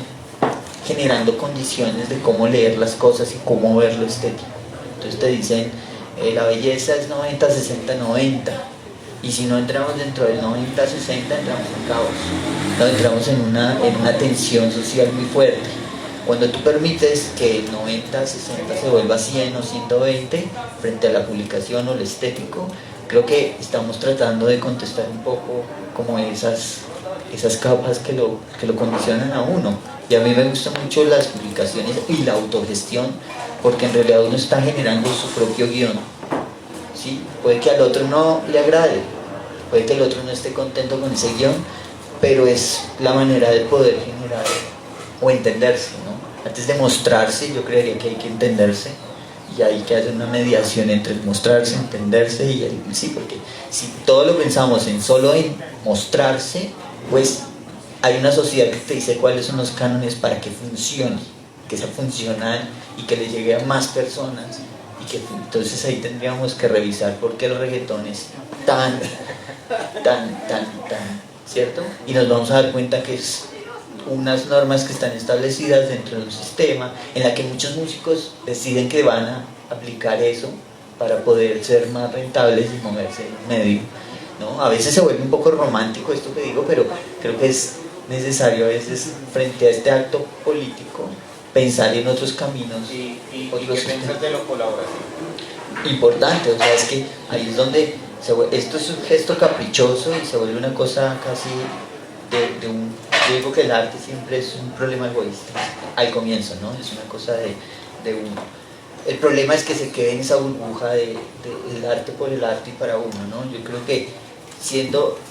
generando condiciones de cómo leer las cosas y cómo ver lo estético. Entonces te dicen, la belleza es 90, 60, 90. Y si no entramos dentro del 90-60, entramos en caos, no entramos en una tensión social muy fuerte. Cuando tú permites que el 90-60 se vuelva 100 o 120 frente a la publicación o lo estético, creo que estamos tratando de contestar un poco como esas capas que lo condicionan a uno. Y a mí me gustan mucho las publicaciones y la autogestión, porque en realidad uno está generando su propio guión. ¿Sí? Puede que al otro no le agrade, puede que el otro no esté contento con ese guión, pero es la manera de poder generar o entenderse, ¿no? Antes de mostrarse, yo creería que hay que entenderse, y hay que hacer una mediación entre mostrarse, entenderse sí, porque si todo lo pensamos solo en mostrarse, pues hay una sociedad que te dice cuáles son los cánones para que funcione, que sea funcional y que le llegue a más personas. Entonces ahí tendríamos que revisar por qué el reggaetón es tan, ¿cierto? Y nos vamos a dar cuenta que es unas normas que están establecidas dentro de un sistema en la que muchos músicos deciden que van a aplicar eso para poder ser más rentables y moverse en un medio, ¿no? A veces se vuelve un poco romántico esto que digo, pero creo que es necesario a veces frente a este acto político pensar en otros caminos. ¿Y qué piensas de la colaboración? Importante, o sea, es que ahí es donde esto es un gesto caprichoso y se vuelve una cosa casi yo digo que el arte siempre es un problema egoísta al comienzo, ¿no? Es una cosa de uno. El problema es que se quede en esa burbuja del arte por el arte y para uno, ¿no? Yo creo que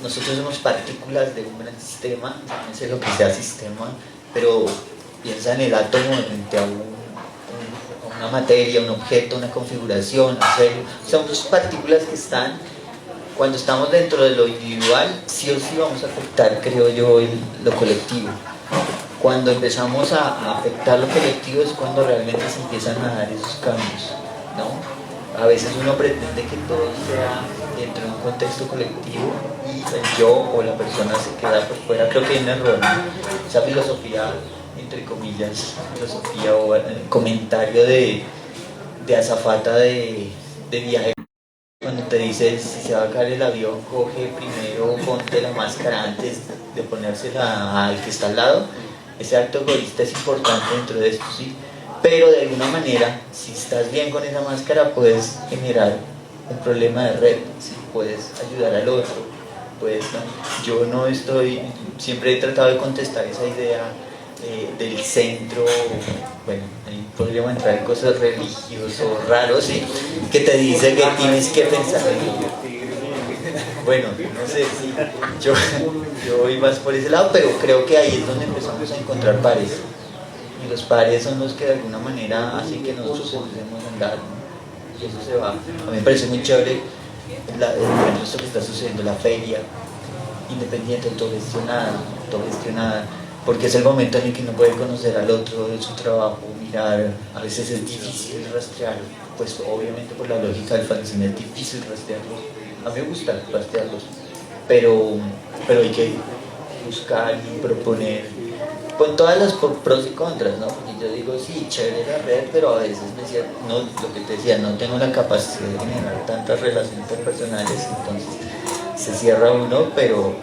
nosotros somos partículas de un gran sistema, no sé lo que sea sistema, pero piensa en el átomo frente a una materia, un objeto, una configuración, somos partículas que están, cuando estamos dentro de lo individual, sí o sí vamos a afectar, creo yo, lo colectivo. Cuando empezamos a afectar lo colectivo es cuando realmente se empiezan a dar esos cambios, ¿no? A veces uno pretende que todo sea dentro de un contexto colectivo y el yo o la persona se queda por fuera. Creo que hay un error, ¿no? Esa filosofía, entre comillas, filosofía o comentario de azafata de viaje, cuando te dice si se va a caer el avión, coge primero, ponte la máscara antes de ponérsela al que está al lado. Ese acto egoísta es importante dentro de esto, sí, pero de alguna manera, si estás bien con esa máscara, puedes generar un problema de red, ¿sí? Puedes ayudar al otro, yo no estoy, siempre he tratado de contestar esa idea del centro. Bueno, ahí podríamos entrar en cosas religiosas raros, ¿sí? Que te dice que tienes que pensar en... Bueno, no sé si yo voy más por ese lado, pero creo que ahí es donde empezamos a encontrar pares, y los pares son los que de alguna manera hacen que nosotros empecemos a andar, ¿no? Y eso se va. A mí me parece muy chévere esto que está sucediendo, la feria independiente, autogestionada, porque es el momento en el que uno puede conocer al otro, de su trabajo, mirar. A veces es difícil rastrear, pues obviamente por la lógica del fanzine es difícil rastrearlos. A mí me gusta rastrearlos, pero hay que buscar y proponer con todas las pros y contras, ¿no? Porque yo digo, sí, chévere la red, pero a veces no, lo que te decía, no tengo la capacidad de generar tantas relaciones interpersonales, entonces se cierra uno, pero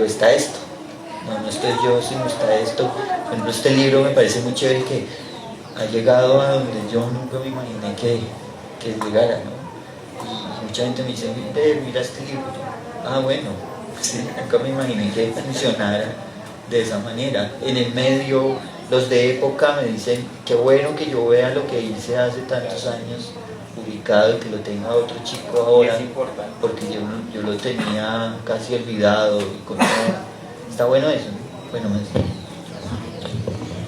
está esto. no estoy yo, sino está esto. Por ejemplo, este libro me parece muy chévere que ha llegado a donde yo nunca me imaginé que llegara, ¿no? Y mucha gente me dice, mira este libro. Ah, bueno, sí, nunca me imaginé que funcionara de esa manera. En el medio, los de época me dicen, qué bueno que yo vea lo que hice hace tantos años publicado y que lo tenga otro chico ahora, porque yo lo tenía casi olvidado. Está bueno eso, ¿no? Bueno, más.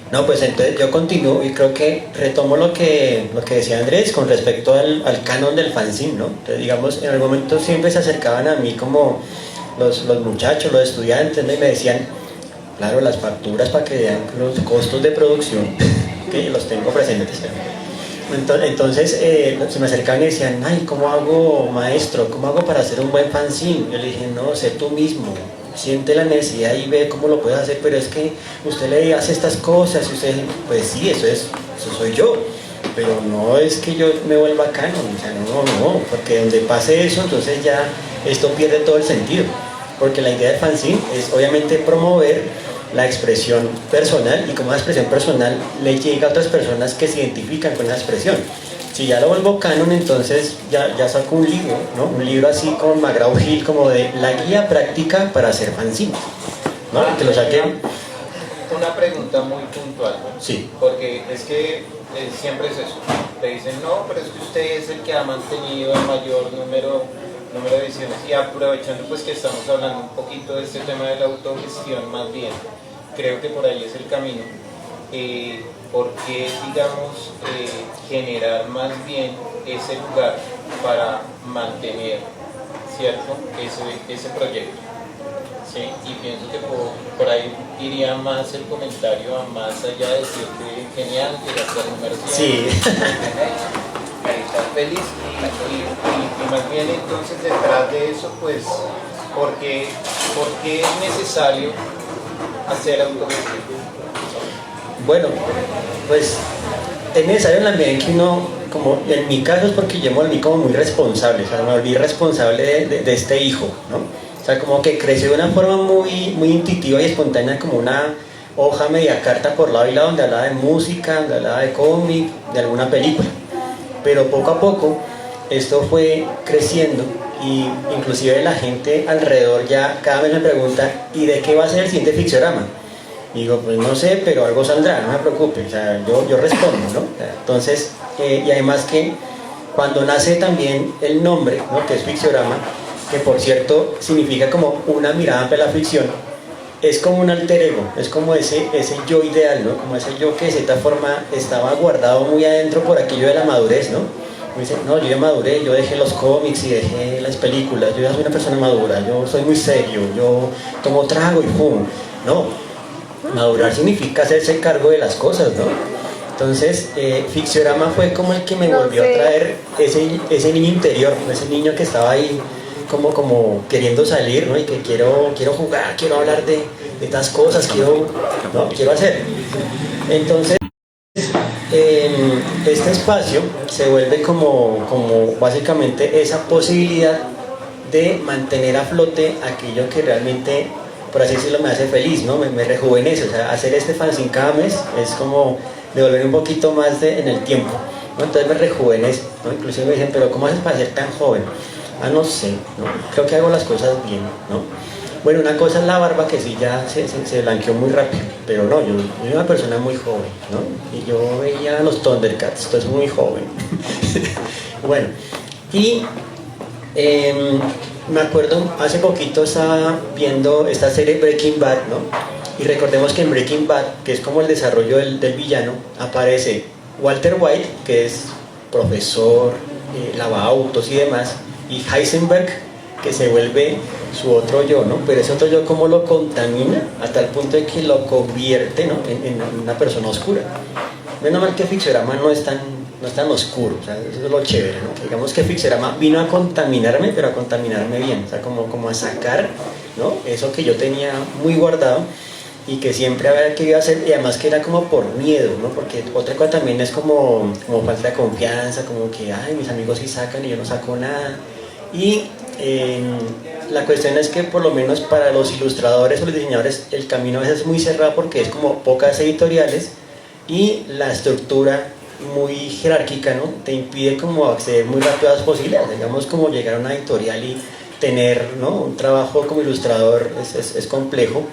No, pues entonces yo continúo y creo que retomo lo que decía Andrés con respecto al canon del fanzine, ¿no? Entonces, digamos, en algún momento siempre se acercaban a mí como los muchachos, los estudiantes, ¿no? Y me decían, claro, las facturas para que vean los costos de producción, que los tengo presentes. Entonces se me acercaban y decían, ay, ¿cómo hago, maestro? ¿Cómo hago para hacer un buen fanzine? Yo le dije, no, sé tú mismo, siente la necesidad y ve cómo lo puedes hacer, pero es que usted le hace estas cosas y usted, pues sí, eso soy yo, pero no es que yo me vuelva canon, o sea, no, porque donde pase eso, entonces ya esto pierde todo el sentido, porque la idea del fanzine es obviamente promover la expresión personal y como la expresión personal le llega a otras personas que se identifican con esa expresión. Si ya lo vuelvo canon, entonces ya saco un libro, ¿no? Un libro así con McGraw-Hill como de la guía práctica para hacer fanzine, ¿no? Que lo saqué. Una pregunta muy puntual, ¿no? Sí. Porque es que siempre es eso. Te dicen, no, pero es que usted es el que ha mantenido el mayor número de ediciones. Y aprovechando pues que estamos hablando un poquito de este tema de la autogestión, más bien, creo que por ahí es el camino. ¿Por qué, digamos, generar más bien ese lugar para mantener, ¿cierto?, ese proyecto? ¿Sí? Y pienso que por ahí iría más el comentario, a más allá de decir que genial, que hasta el número 100, sí. ahí estás feliz y más bien entonces detrás de eso, pues, ¿por qué es necesario hacer autogestión? Bueno, pues es necesario en la medida en que uno, como en mi caso es porque yo me volví como muy responsable, o sea, me volví responsable de este hijo, ¿no? O sea, como que creció de una forma muy intuitiva y espontánea, como una hoja media carta por lado y lado, donde hablaba de música, donde hablaba de cómic, de alguna película. Pero poco a poco esto fue creciendo y inclusive la gente alrededor ya cada vez me pregunta, ¿y de qué va a ser el siguiente Ficciorama? Digo, pues no sé, pero algo saldrá, no me preocupe, o sea, yo respondo, ¿no? Entonces, y además que cuando nace también el nombre, ¿no?, que es Ficciorama, que por cierto significa como una mirada ante la ficción, es como un alter ego, es como ese yo ideal, ¿no? Como ese yo que de cierta forma estaba guardado muy adentro por aquello de la madurez, ¿no? Me dice, no, yo ya maduré, yo dejé los cómics y dejé las películas, yo ya soy una persona madura, yo soy muy serio, yo tomo trago y pum, no. Madurar significa hacerse cargo de las cosas, ¿no? Entonces, Ficciorama fue como el que me volvió a traer ese niño interior, ese niño que estaba ahí como queriendo salir, ¿no? Y que quiero jugar, quiero hablar de estas cosas, quiero hacer. Entonces, este espacio se vuelve como básicamente esa posibilidad de mantener a flote aquello que realmente, por así decirlo, me hace feliz, ¿no? Me rejuvenece, o sea, hacer este fanzine cada mes es como devolver un poquito más en el tiempo, ¿no? Entonces me rejuvenece, ¿no? Inclusive me dicen, pero ¿cómo haces para ser tan joven? Ah, no sé, ¿no? Creo que hago las cosas bien, ¿no? Bueno, una cosa es la barba que sí ya se blanqueó muy rápido, pero no, yo soy una persona muy joven, ¿no? Y yo veía a los Thundercats, esto es muy joven. Bueno, y me acuerdo, hace poquito estaba viendo esta serie Breaking Bad, ¿no? Y recordemos que en Breaking Bad, que es como el desarrollo del villano, aparece Walter White, que es profesor, lavaautos y demás, y Heisenberg, que se vuelve su otro yo, ¿no? Pero ese otro yo, ¿cómo lo contamina? Hasta el punto de que lo convierte, ¿no?, en una persona oscura. Menos mal que Ficciorama no es tan oscuro, o sea, eso es lo chévere, ¿no? Digamos que Ficciorama vino a contaminarme, pero a contaminarme bien, o sea, como a sacar, ¿no?, eso que yo tenía muy guardado y que siempre había querido hacer, y además que era como por miedo, ¿no? Porque otra cosa también es como falta de confianza, como que, ay, mis amigos sí sacan y yo no saco nada. Y la cuestión es que por lo menos para los ilustradores o los diseñadores el camino a veces es muy cerrado porque es como pocas editoriales y la estructura muy jerárquica, ¿no? Te impide como acceder muy rápido a las posibilidades, digamos como llegar a una editorial y tener, ¿no?, un trabajo como ilustrador es complejo.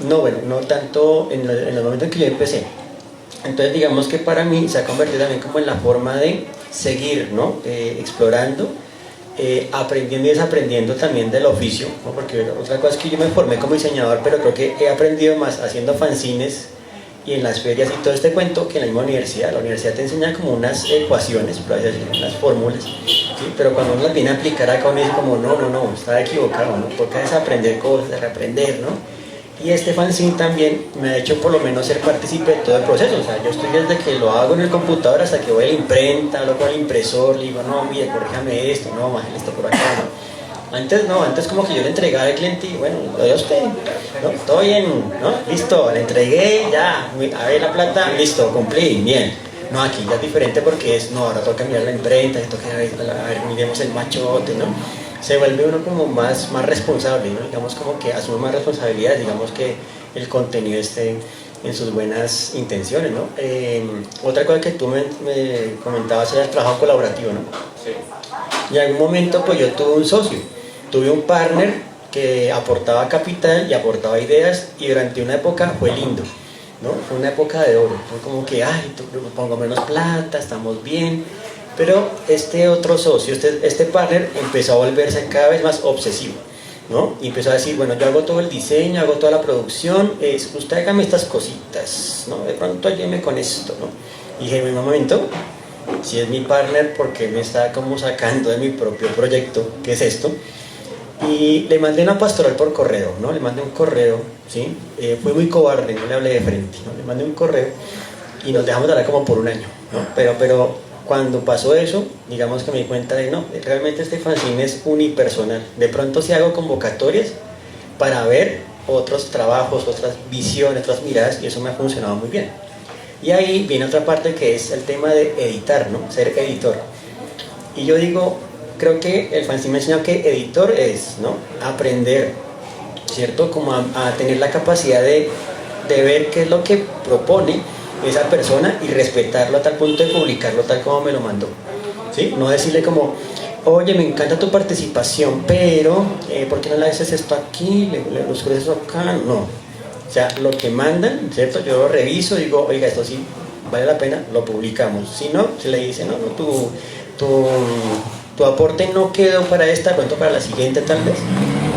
No, bueno, no tanto en el momento en que yo empecé. Entonces digamos que para mí se ha convertido también como en la forma de seguir, ¿no?, explorando, aprendiendo y desaprendiendo también del oficio, ¿no? Porque otra cosa es que yo me formé como diseñador, pero creo que he aprendido más haciendo fanzines y en las ferias y todo este cuento que en la misma universidad. La universidad te enseña como unas ecuaciones, por así decirlo, unas fórmulas, ¿sí? Pero cuando uno las viene a aplicar acá uno dice como no, está equivocado, ¿no? Toca desaprender cosas, reaprender, ¿no? Y este fanzine también me ha hecho por lo menos ser partícipe de todo el proceso. O sea, yo estoy desde que lo hago en el computador hasta que voy a la imprenta, hablo con el impresor, le digo, no, mire, corríjame esto, no, bájale esto por acá, ¿no? Antes como que yo le entregaba al cliente y bueno, lo dio a usted, ¿no? Todo bien, ¿no? Listo, le entregué, ya, a ver la plata, listo, cumplí, bien. No, aquí ya es diferente porque es, no, ahora toca mirar la imprenta, toca a ver, miremos el machote, ¿no? Se vuelve uno como más responsable, ¿no? Digamos como que asume más responsabilidades, digamos que el contenido esté en sus buenas intenciones, ¿no? Otra cosa que tú me comentabas era el trabajo colaborativo, ¿no? Sí. Y en algún momento pues yo tuve un socio, tuve un partner que aportaba capital y aportaba ideas y durante una época fue lindo, ¿no? Fue una época de oro, fue como que, ay, pongo menos plata, estamos bien. Pero este otro socio, este partner empezó a volverse cada vez más obsesivo, ¿no? Y empezó a decir, bueno, yo hago todo el diseño, hago toda la producción, usted hágame estas cositas, ¿no? De pronto ayúdeme con esto, ¿no? Y dije, en un momento, si es mi partner, ¿por qué me está como sacando de mi propio proyecto? ¿Qué es esto? Y le mandé una pastoral por correo, ¿no? Le mandé un correo, ¿sí? Fui muy cobarde, no le hablé de frente, ¿no? Le mandé un correo y nos dejamos de hablar como por un año, ¿no? Pero cuando pasó eso, digamos que me di cuenta de no, realmente este fanzine es unipersonal. De pronto sí hago convocatorias para ver otros trabajos, otras visiones, otras miradas y eso me ha funcionado muy bien. Y ahí viene otra parte que es el tema de editar, ¿no? Ser editor. Y yo digo, creo que el fanzine me enseñó que editor es, ¿no?, aprender, ¿cierto? Como a tener la capacidad de ver qué es lo que propone esa persona y respetarlo a tal punto de publicarlo tal como me lo mandó, ¿sí? No decirle como, oye, me encanta tu participación, pero ¿por qué no le haces esto aquí, le escribes eso acá? No, o sea, lo que mandan, ¿cierto? Yo lo reviso, digo, oiga, esto sí vale la pena, lo publicamos. Si no, se le dice, no, tu aporte no quedó para esta, de pronto para la siguiente tal vez.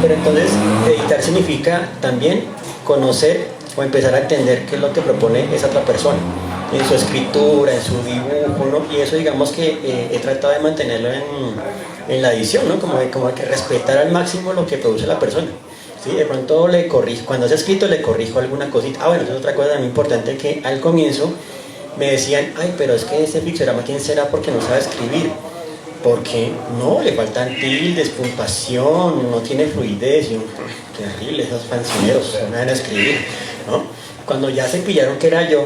Pero entonces editar significa también conocer o empezar a entender qué es lo que propone esa otra persona en su escritura, en su dibujo, ¿no? Y eso digamos que he tratado de mantenerlo en la edición, ¿no? Como que respetar al máximo lo que produce la persona, ¿sí? De pronto le corrijo, cuando se ha escrito le corrijo alguna cosita. Bueno, eso es otra cosa muy importante, que al comienzo me decían, ay, pero es que ese pictograma, ¿quién será? Porque no sabe escribir. Porque no, le faltan tildes, puntuación, no tiene fluidez. Terrible, esos fanzineros no van a escribir, ¿no? Cuando ya se pillaron que era yo,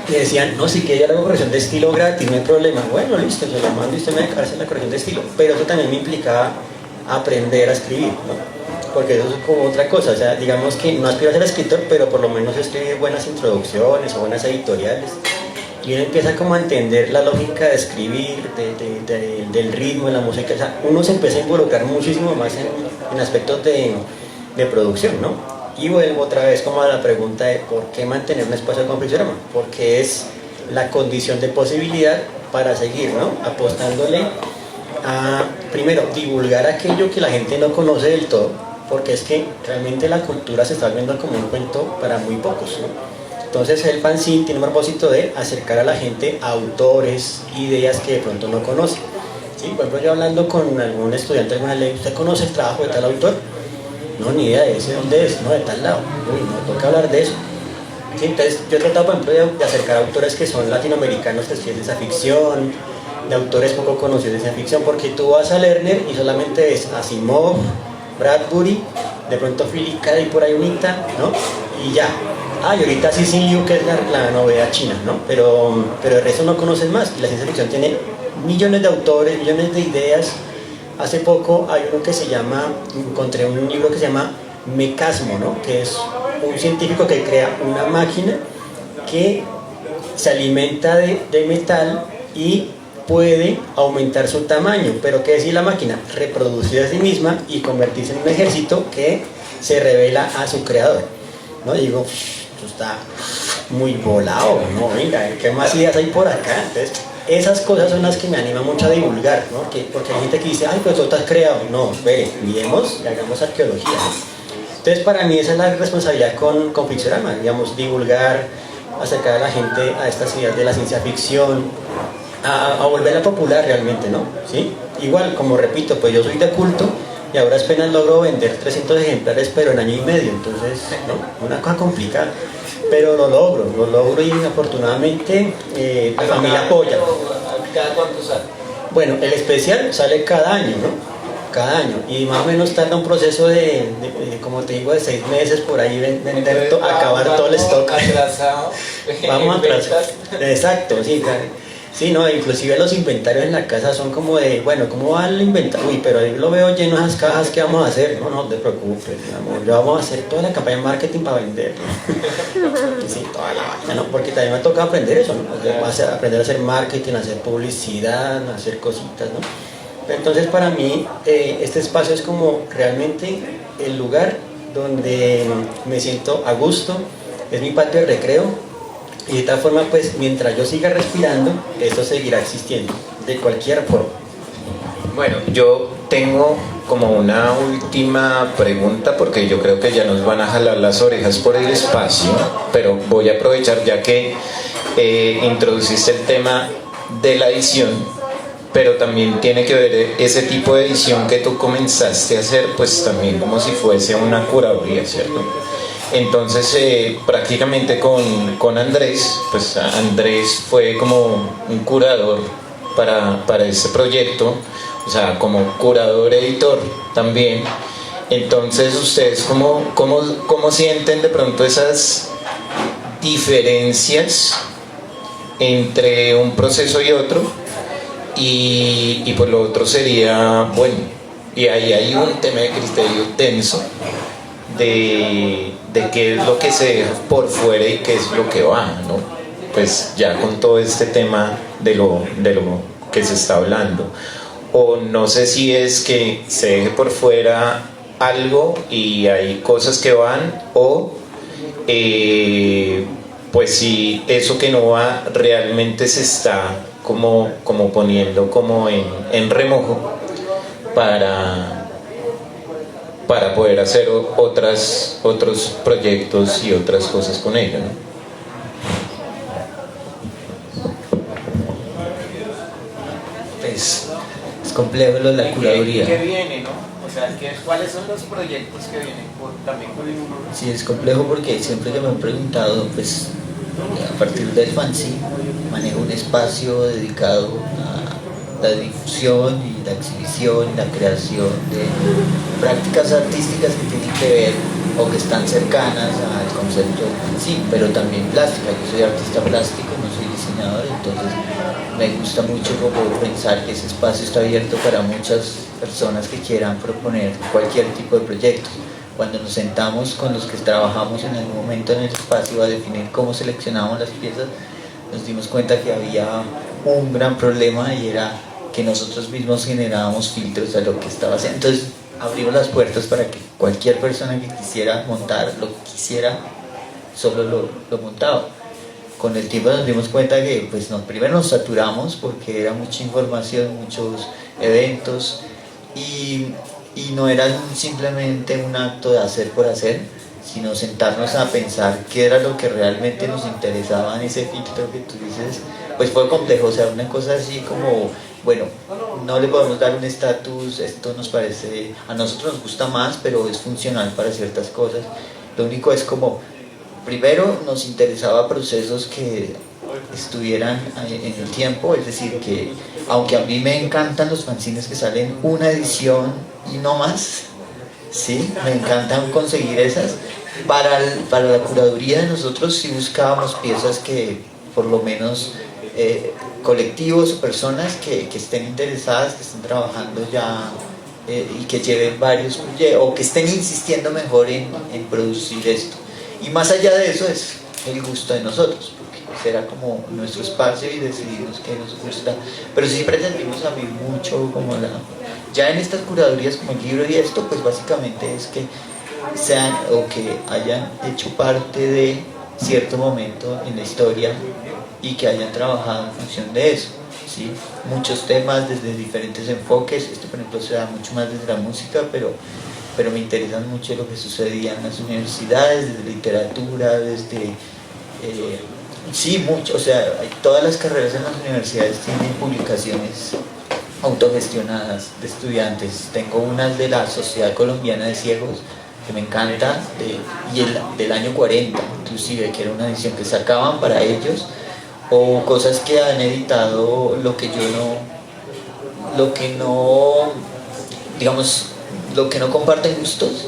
me decían, no, si que yo hago corrección de estilo gratis, no hay problema. Bueno, listo, se lo mando y usted me deja hacer la corrección de estilo. Pero eso también me implicaba aprender a escribir, ¿no? Porque eso es como otra cosa. O sea, digamos que no aspiro a ser escritor, pero por lo menos escribir buenas introducciones o buenas editoriales. Y uno empieza como a entender la lógica de escribir, del ritmo, de la música. O sea, uno se empieza a involucrar muchísimo más en aspectos de producción, ¿no? Y vuelvo otra vez como a la pregunta de por qué mantener un espacio con pictograma, porque es la condición de posibilidad para seguir, ¿no? Apostándole a, primero, divulgar aquello que la gente no conoce del todo, porque es que realmente la cultura se está viendo como un cuento para muy pocos, ¿no? Entonces el fanzine tiene un propósito de acercar a la gente a autores, ideas que de pronto no conoce, ¿sí? Por ejemplo, yo hablando con algún estudiante de alguna ley, ¿usted conoce el trabajo de tal autor? No, ni idea de ese, ¿dónde es? No, de tal lado. Uy, no, toca hablar de eso. ¿Sí? Entonces yo he tratado, por ejemplo, de acercar a autores que son latinoamericanos que escriben esa ficción, de autores poco conocidos de esa ficción, porque tú vas a Lerner y solamente ves Asimov, Bradbury, de pronto Philip K. y por ahí unita, ¿no? Y ya. Ah, y ahorita Cixin Liu, que es la novedad china, ¿no? Pero el resto no conocen más. Y la ciencia ficción tiene millones de autores, millones de ideas hace poco hay uno que se llama, encontré un libro que se llama Mecasmo, ¿no? Que es un científico que crea una máquina que se alimenta de metal y puede aumentar su tamaño, pero ¿qué decir la máquina? Reproducir a sí misma y convertirse en un ejército que se revela a su creador, ¿no? Digo, esto está muy volado, ¿no? Venga, ¿qué más ideas hay por acá? Entonces, esas cosas son las que me animan mucho a divulgar, ¿no? Porque hay gente que dice, ay, pero tú estás creado. No, espere, miremos y hagamos arqueología, ¿no? Entonces, para mí esa es la responsabilidad con Ficcionama, digamos, divulgar, acercar a la gente a estas ideas de la ciencia ficción, a volverla popular realmente, ¿no? ¿Sí? Igual, como repito, pues yo soy de culto y ahora apenas logro vender 300 ejemplares, pero en año y medio, entonces, ¿no? Una cosa complicada, pero lo logro y afortunadamente la familia apoya. ¿Cada cuánto sale? Bueno, el especial sale cada año, ¿no? Cada año, y más o menos tarda un proceso como te digo, de 6 meses por ahí vender, acabar todo el stock. Atrasado. Vamos atrás. Exacto, sí. Sí, no, inclusive los inventarios en la casa son como de, bueno, ¿cómo va el inventario? Uy, pero ahí lo veo lleno de esas cajas, ¿qué vamos a hacer? No, no te preocupes, mi amor, yo vamos a hacer toda la campaña de marketing para vender. Sí, toda la vaina, ¿no? Porque también me toca aprender eso, ¿no? Aprender a hacer marketing, a hacer publicidad, a hacer cositas, ¿no? Entonces para mí este espacio es como realmente el lugar donde me siento a gusto, es mi patio de recreo y de tal forma pues mientras yo siga respirando esto seguirá existiendo de cualquier forma. Bueno, yo tengo como una última pregunta porque yo creo que ya nos van a jalar las orejas por el espacio, pero voy a aprovechar ya que introduciste el tema de la edición, pero también tiene que ver ese tipo de edición que tú comenzaste a hacer, pues también como si fuese una curaduría, ¿cierto? Entonces prácticamente con Andrés, pues Andrés fue como un curador para este proyecto, o sea, como curador editor también. Entonces ustedes cómo sienten de pronto esas diferencias entre un proceso y otro, y por lo otro sería, bueno, y ahí hay un tema de criterio denso de qué es lo que se deja por fuera y qué es lo que va, ¿no? Pues ya con todo este tema de lo que se está hablando, o no sé si es que se deje por fuera algo y hay cosas que van, o pues si eso que no va realmente se está como poniendo como en remojo para poder hacer otros proyectos y otras cosas con ello, ¿no? Pues es complejo lo de la curaduría. ¿Qué viene, no? O sea, ¿cuáles son los proyectos que vienen también con el uno? Sí, es complejo porque siempre que me han preguntado, pues a partir del fanzine manejo un espacio dedicado a la difusión y la exhibición y la creación de prácticas artísticas que tienen que ver o que están cercanas al concepto del fanzine, pero también plástica. Yo soy artista plástico, no soy diseñador, entonces me gusta mucho como pensar que ese espacio está abierto para muchas personas que quieran proponer cualquier tipo de proyecto. Cuando nos sentamos con los que trabajamos en algún momento en el espacio a definir cómo seleccionamos las piezas, nos dimos cuenta que había un gran problema y era que nosotros mismos generábamos filtros a lo que estaba haciendo. Entonces abrimos las puertas para que cualquier persona que quisiera montar lo que quisiera, solo lo montaba. Con el tiempo nos dimos cuenta que pues primero nos saturamos porque era mucha información, muchos eventos y no era simplemente un acto de hacer por hacer, sino sentarnos a pensar qué era lo que realmente nos interesaba en ese filtro que tú dices. Pues fue complejo, o sea, una cosa así como, bueno, no le podemos dar un estatus, esto nos parece, a nosotros nos gusta más, pero es funcional para ciertas cosas. Lo único es como, primero nos interesaba procesos que estuvieran en el tiempo, es decir, que aunque a mí me encantan los fanzines que salen una edición y no más, sí, me encantan conseguir esas. Para la curaduría de nosotros sí buscábamos piezas que por lo menos colectivos o personas que estén interesadas, que estén trabajando ya y que lleven varios o que estén insistiendo mejor en producir esto. Y más allá de eso es el gusto de nosotros, porque será como nuestro espacio y decidimos qué nos gusta, pero sí pretendimos abrir mucho como ya en estas curadurías como el libro y esto, pues básicamente es que sean o que hayan hecho parte de cierto momento en la historia y que hayan trabajado en función de eso, ¿sí? Muchos temas desde diferentes enfoques, esto por ejemplo se da mucho más desde la música, pero me interesan mucho lo que sucedía en las universidades, desde literatura, desde... sí, mucho, o sea, todas las carreras en las universidades tienen publicaciones autogestionadas de estudiantes. Tengo unas de la Sociedad Colombiana de Ciegos, que me encanta, del año 40, inclusive, que era una edición que sacaban para ellos, o cosas que han editado lo que no comparten gustos,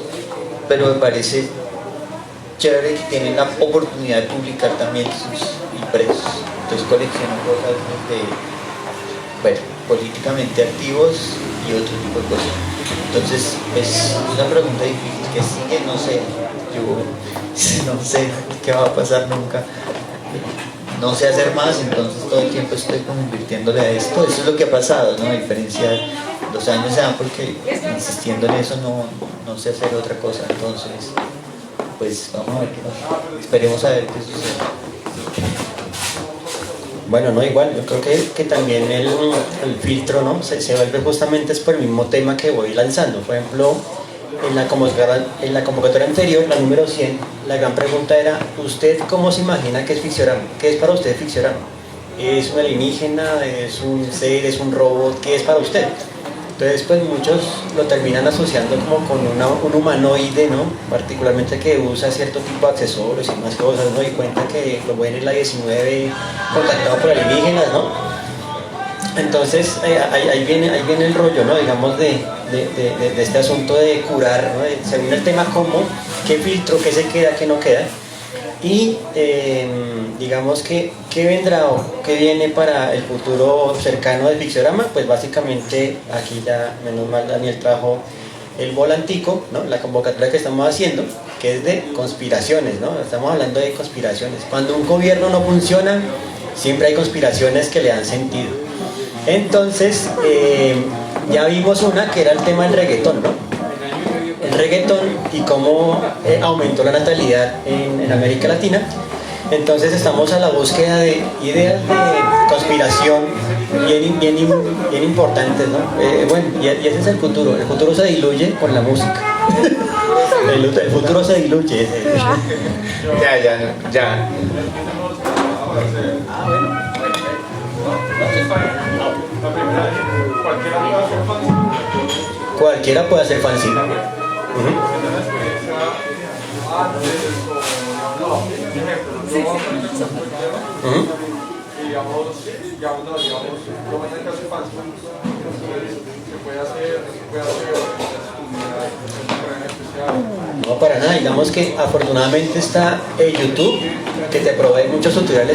pero me parece chévere que tienen la oportunidad de publicar también sus impresos. Entonces colecciono cosas desde, políticamente activos y otro tipo de cosas. Entonces es una pregunta difícil que sigue, no sé, yo no sé qué va a pasar nunca. No sé hacer más, entonces todo el tiempo estoy como invirtiéndole a esto. Eso es lo que ha pasado, ¿no? A diferencia, los años se dan porque insistiendo en eso no sé hacer otra cosa. Entonces, pues vamos a ver qué pasa. Esperemos a ver qué sucede. Bueno, no, igual, yo creo que también el filtro, ¿no? Se vuelve justamente es por el mismo tema que voy lanzando. Por ejemplo, en la convocatoria anterior, la número 100, la gran pregunta era: ¿usted cómo se imagina que es Ficciorama? ¿Qué es para usted Ficciorama? ¿Es un alienígena? ¿Es un ser? ¿Es un robot? ¿Qué es para usted? Entonces, pues muchos lo terminan asociando como con un humanoide, ¿no? Particularmente que usa cierto tipo de accesorios y más cosas, ¿no? Y cuenta que lo ven en la 19 contactado por alienígenas, ¿no? Entonces, ahí viene el rollo, ¿no? Digamos, de este asunto de curar, ¿no? Según el tema, cómo, qué filtro, qué se queda, qué no queda. Y digamos que ¿qué vendrá o qué viene para el futuro cercano de Ficciorama? Pues básicamente aquí ya, menos mal, Daniel trajo el volantico, ¿no? La convocatoria que estamos haciendo, que es de conspiraciones, ¿no? Estamos hablando de conspiraciones. Cuando un gobierno no funciona, siempre hay conspiraciones que le dan sentido. Entonces, ya vimos una que era el tema del reggaetón, ¿no? El reggaetón y cómo aumentó la natalidad en América Latina. Entonces estamos a la búsqueda de ideas de conspiración bien importantes, ¿no? Bueno, y ese es el futuro se diluye con la música. El futuro se diluye. Ya. Cualquiera puede hacer fanzine. No, para nada. Digamos que afortunadamente está YouTube, que te provee muchos tutoriales